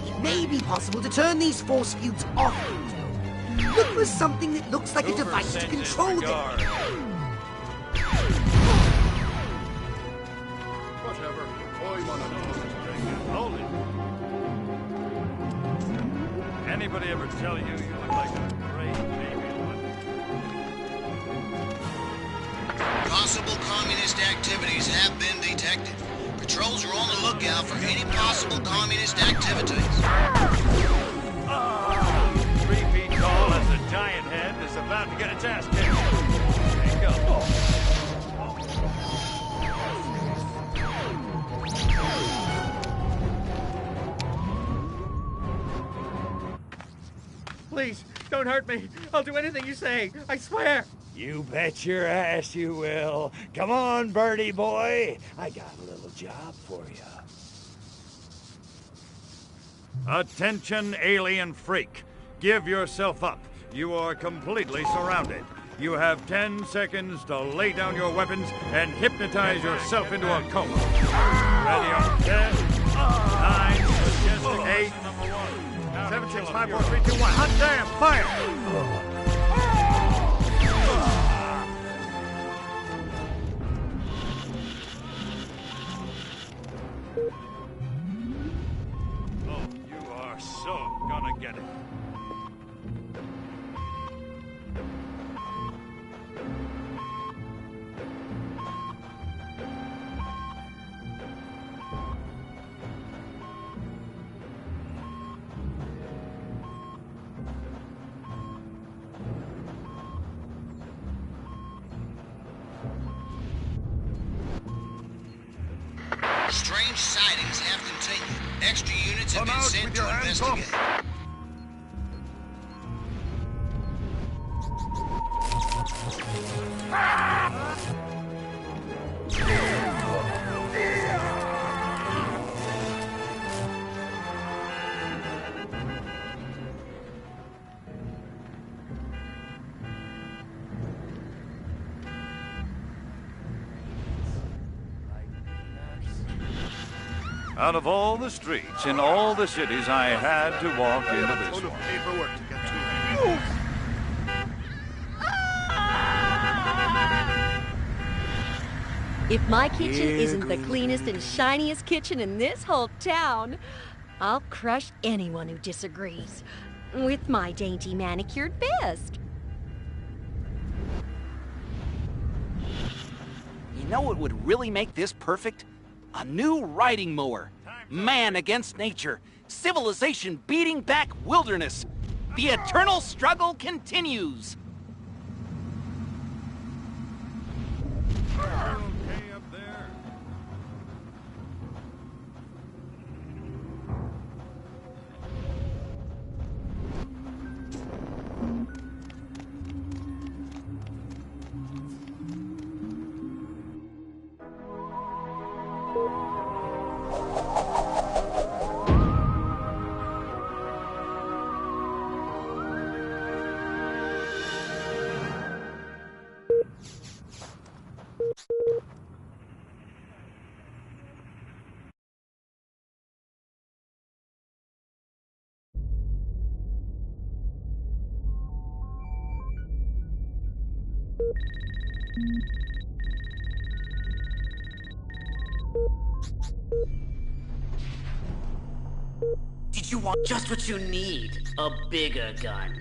It may be possible to turn these force fields off. Look for something that looks like a device to control them. Whatever. I'm on Hold it. Anybody ever tell you look like a great baby one? Possible communist activities have been detected. Patrols are on the lookout for any possible communist activities. 3 feet tall as a giant head is about to get its ass kicked. There you go. Please, don't hurt me. I'll do anything you say. I swear. You bet your ass you will. Come on, birdie boy. I got a little job for you. Attention, alien freak. Give yourself up. You are completely surrounded. You have 10 seconds to lay down your weapons and hypnotize yourself into a coma. Ready on 10, 9, 8, 7, 6, 5, 4, 3, 2, 1. Hot damn, fire! Oh, you are so gonna get it. Strange sightings have continued. Extra units have been sent to investigate. Out of all the streets in all the cities, I had to walk into this one. Paperwork to get to. If my kitchen isn't the cleanest and shiniest kitchen in this whole town, I'll crush anyone who disagrees with my dainty manicured fist. You know what would really make this perfect? A new riding mower. Man against nature. Civilization beating back wilderness. The eternal struggle continues. Okay up there. Did you want just what you need? A bigger gun.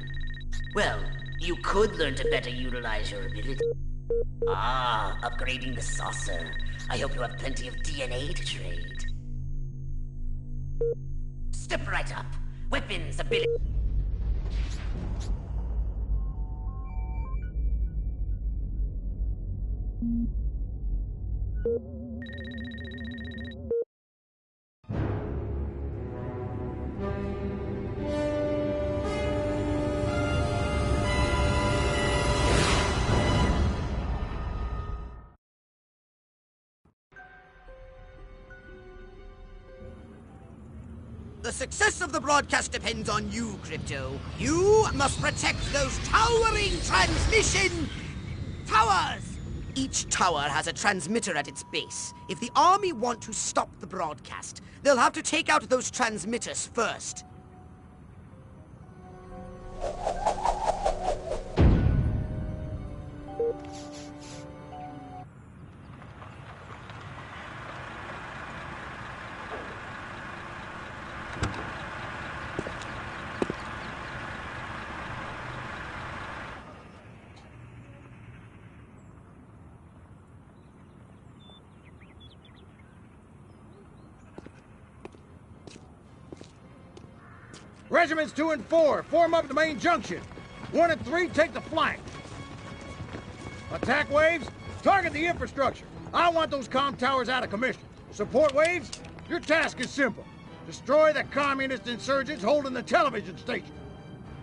Well, you could learn to better utilize your ability. Ah, upgrading the saucer. I hope you have plenty of DNA to trade. Step right up. Weapons, ability... The success of the broadcast depends on you, Crypto. You must protect those towering transmission towers! Each tower has a transmitter at its base. If the army want to stop the broadcast, they'll have to take out those transmitters first. Regiments 2 and 4, form up at the main junction. 1 and 3, take the flank. Attack waves, target the infrastructure. I want those comm towers out of commission. Support waves, your task is simple. Destroy the communist insurgents holding the television station.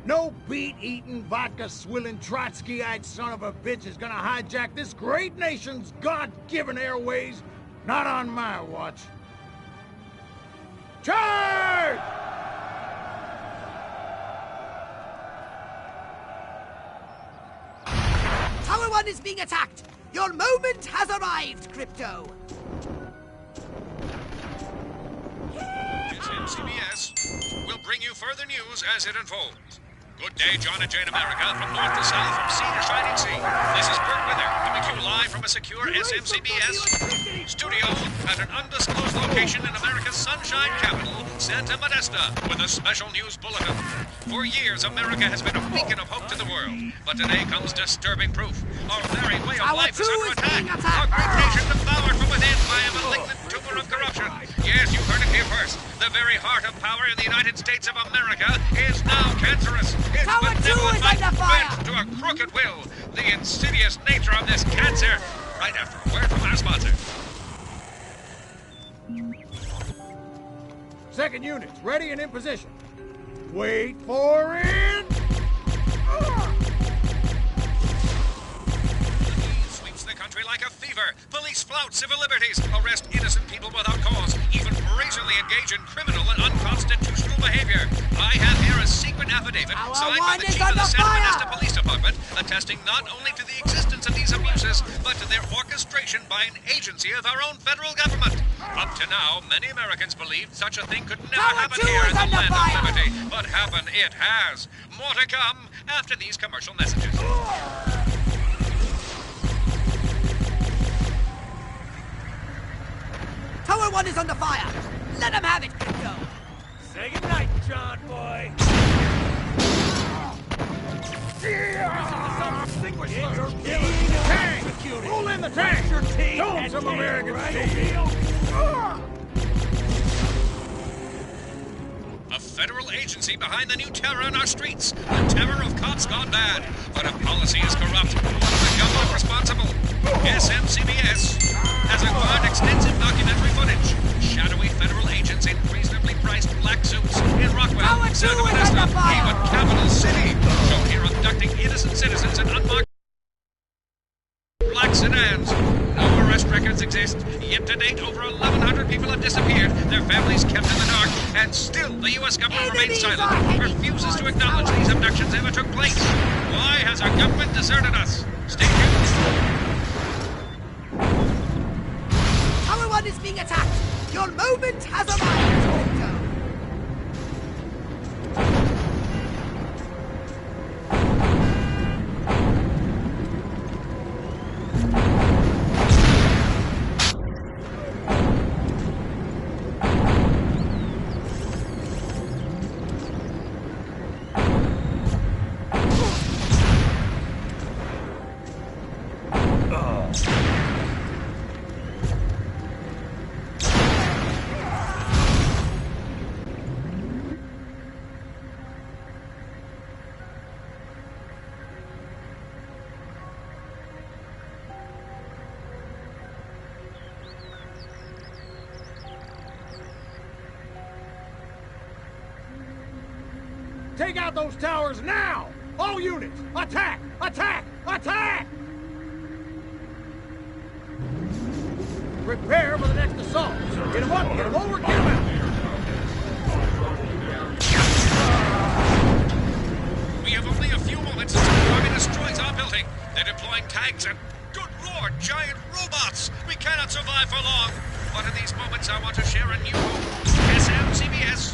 No beet-eating, vodka-swilling, Trotsky-eyed son of a bitch is gonna hijack this great nation's God-given airways. Not on my watch. Charge! Tower 1 is being attacked! Your moment has arrived, Crypto! SMCBS will bring you further news as it unfolds. Good day, John and Jane America, from north to south, from sea to shining sea. This is Bert Wither, coming to you live from a secure SMCBS studio at an undisclosed location in America's sunshine capital, Santa Modesta, with a special news bulletin. For years, America has been a beacon of hope to the world, but today comes disturbing proof. Our very way of life is under attack. Our great nation devoured from within by a malignant tumor of corruption. Yes, you heard it here first. The very heart of power in the United States of America is now cancerous. Its benevolent might bent to a crooked will. The insidious nature of this cancer. Right after a word from our sponsor. Second units, ready and in position. Wait for it! Sweeps the country like a fever. Police flout civil liberties, arrest innocent people without cause, even brazenly engage in criminal and unconstitutional behavior. I have here a secret affidavit signed by the chief of the Santa Modesto Police Department, attesting not only to the existence of these abuses, but to their orchestration by an agency of our own federal government. Up to now, many Americans believed such a thing could never happen here in the land of liberty, but happen it has. More to come after these commercial messages. Tower 1 is under fire! Let him have it, Crypto! Say goodnight, John boy! Tank! Roll in the tank! Show some American steel! A federal agency behind the new terror in our streets. The terror of cops gone bad. But if policy is corrupt, the government responsible. SMCBS has acquired extensive documentary footage. Shadowy federal agents in reasonably priced black suits in Rockwell, Santa Modesto, even Capital City, shown here abducting innocent citizens in unmarked black sedans. No arrest records exist. Yet to date, over 1,100 people have disappeared, their families kept in the dark, and still the U.S. government remains silent, refuses to acknowledge these abductions ever took place. Why has our government deserted us? Stay tuned. Tower 1 is being attacked! Your moment has arrived, Crypto! take out those towers now! All units, attack! Attack! Attack! Prepare for the next assault. Get them up, get them over, get them out! We have only a few moments until the army destroys our building. They're deploying tanks and, good lord, giant robots! We cannot survive for long. But in these moments, I want to share a new SMCBS.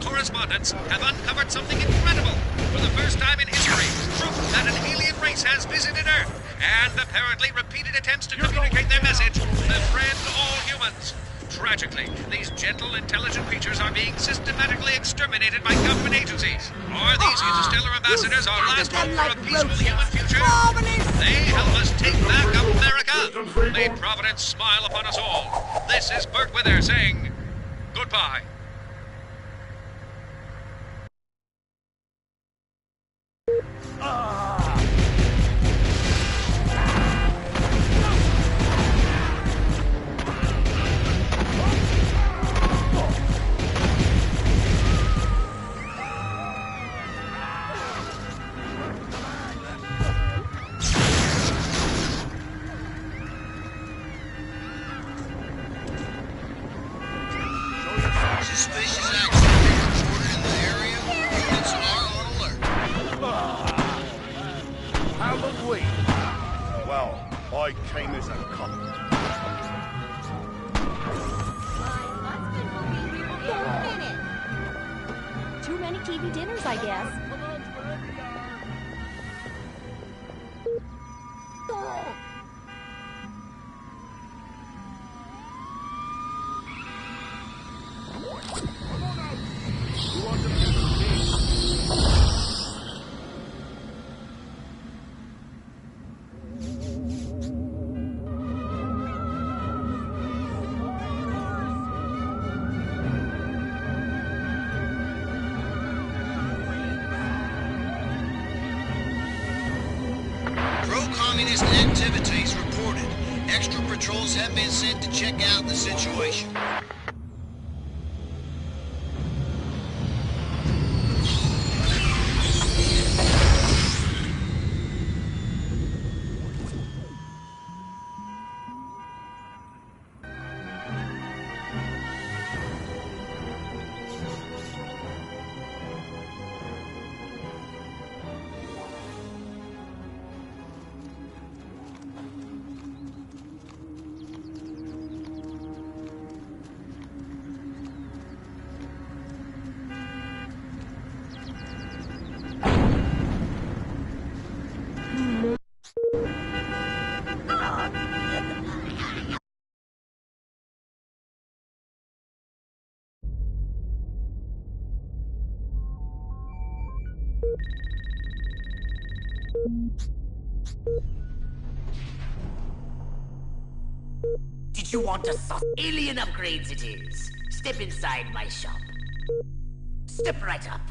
Correspondents have uncovered something incredible. For the first time in history, proof that an alien race has visited Earth and apparently repeated attempts to communicate their message, befriend all humans. Tragically, these gentle, intelligent creatures are being systematically exterminated by government agencies. Are these interstellar ambassadors our last hope for a peaceful human future? They help us take back America. May Providence smile upon us all. This is Bert Wither saying goodbye. Suspicious activity reported in the area. Units are on alert. How would we? Well, I came as a cop. Too many TV dinners, I guess. Pro-communist activities reported. Extra patrols have been sent to check out the situation. Did you want a alien upgrades it is? Step inside my shop. Step right up.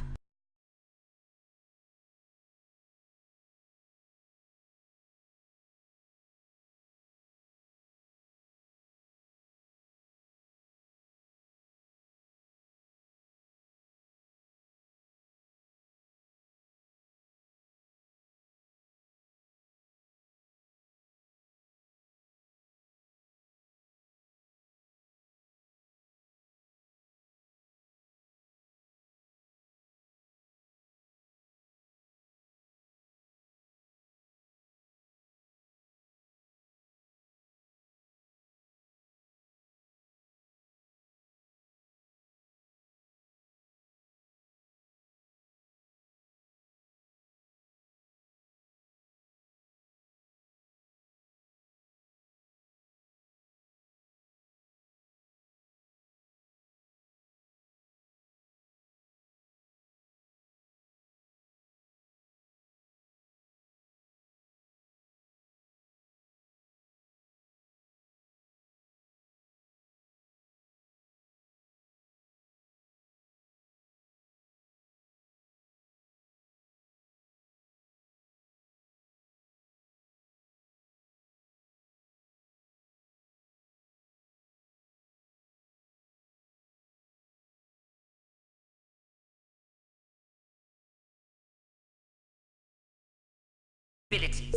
abilities.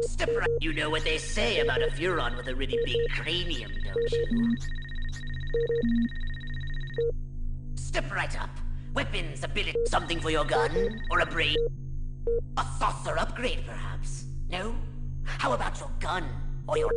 Step right. You know what they say about a Furon with a really big cranium, don't you? Step right up. Weapons, ability, something for your gun? Or a brain? A saucer upgrade, perhaps? No? How about your gun? Or your...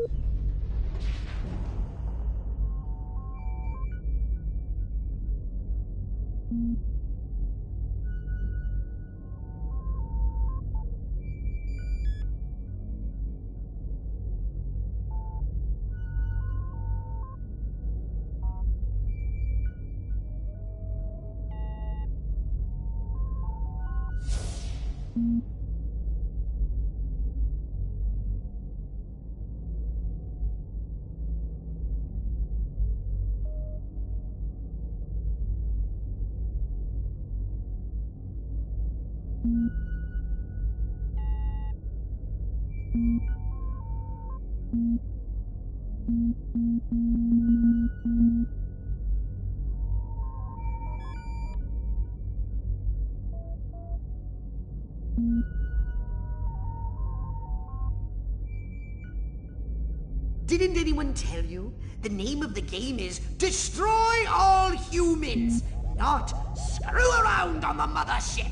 Didn't anyone tell you? The name of the game is Destroy All Humans, not Screw Around on the Mothership.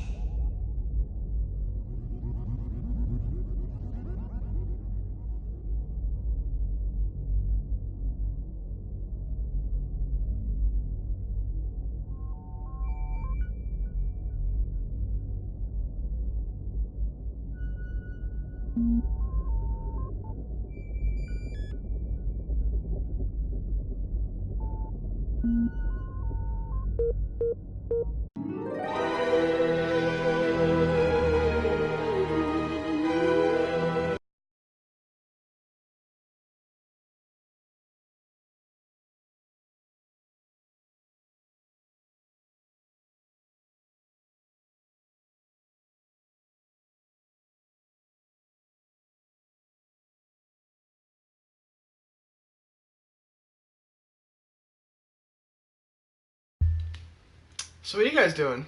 So what are you guys doing?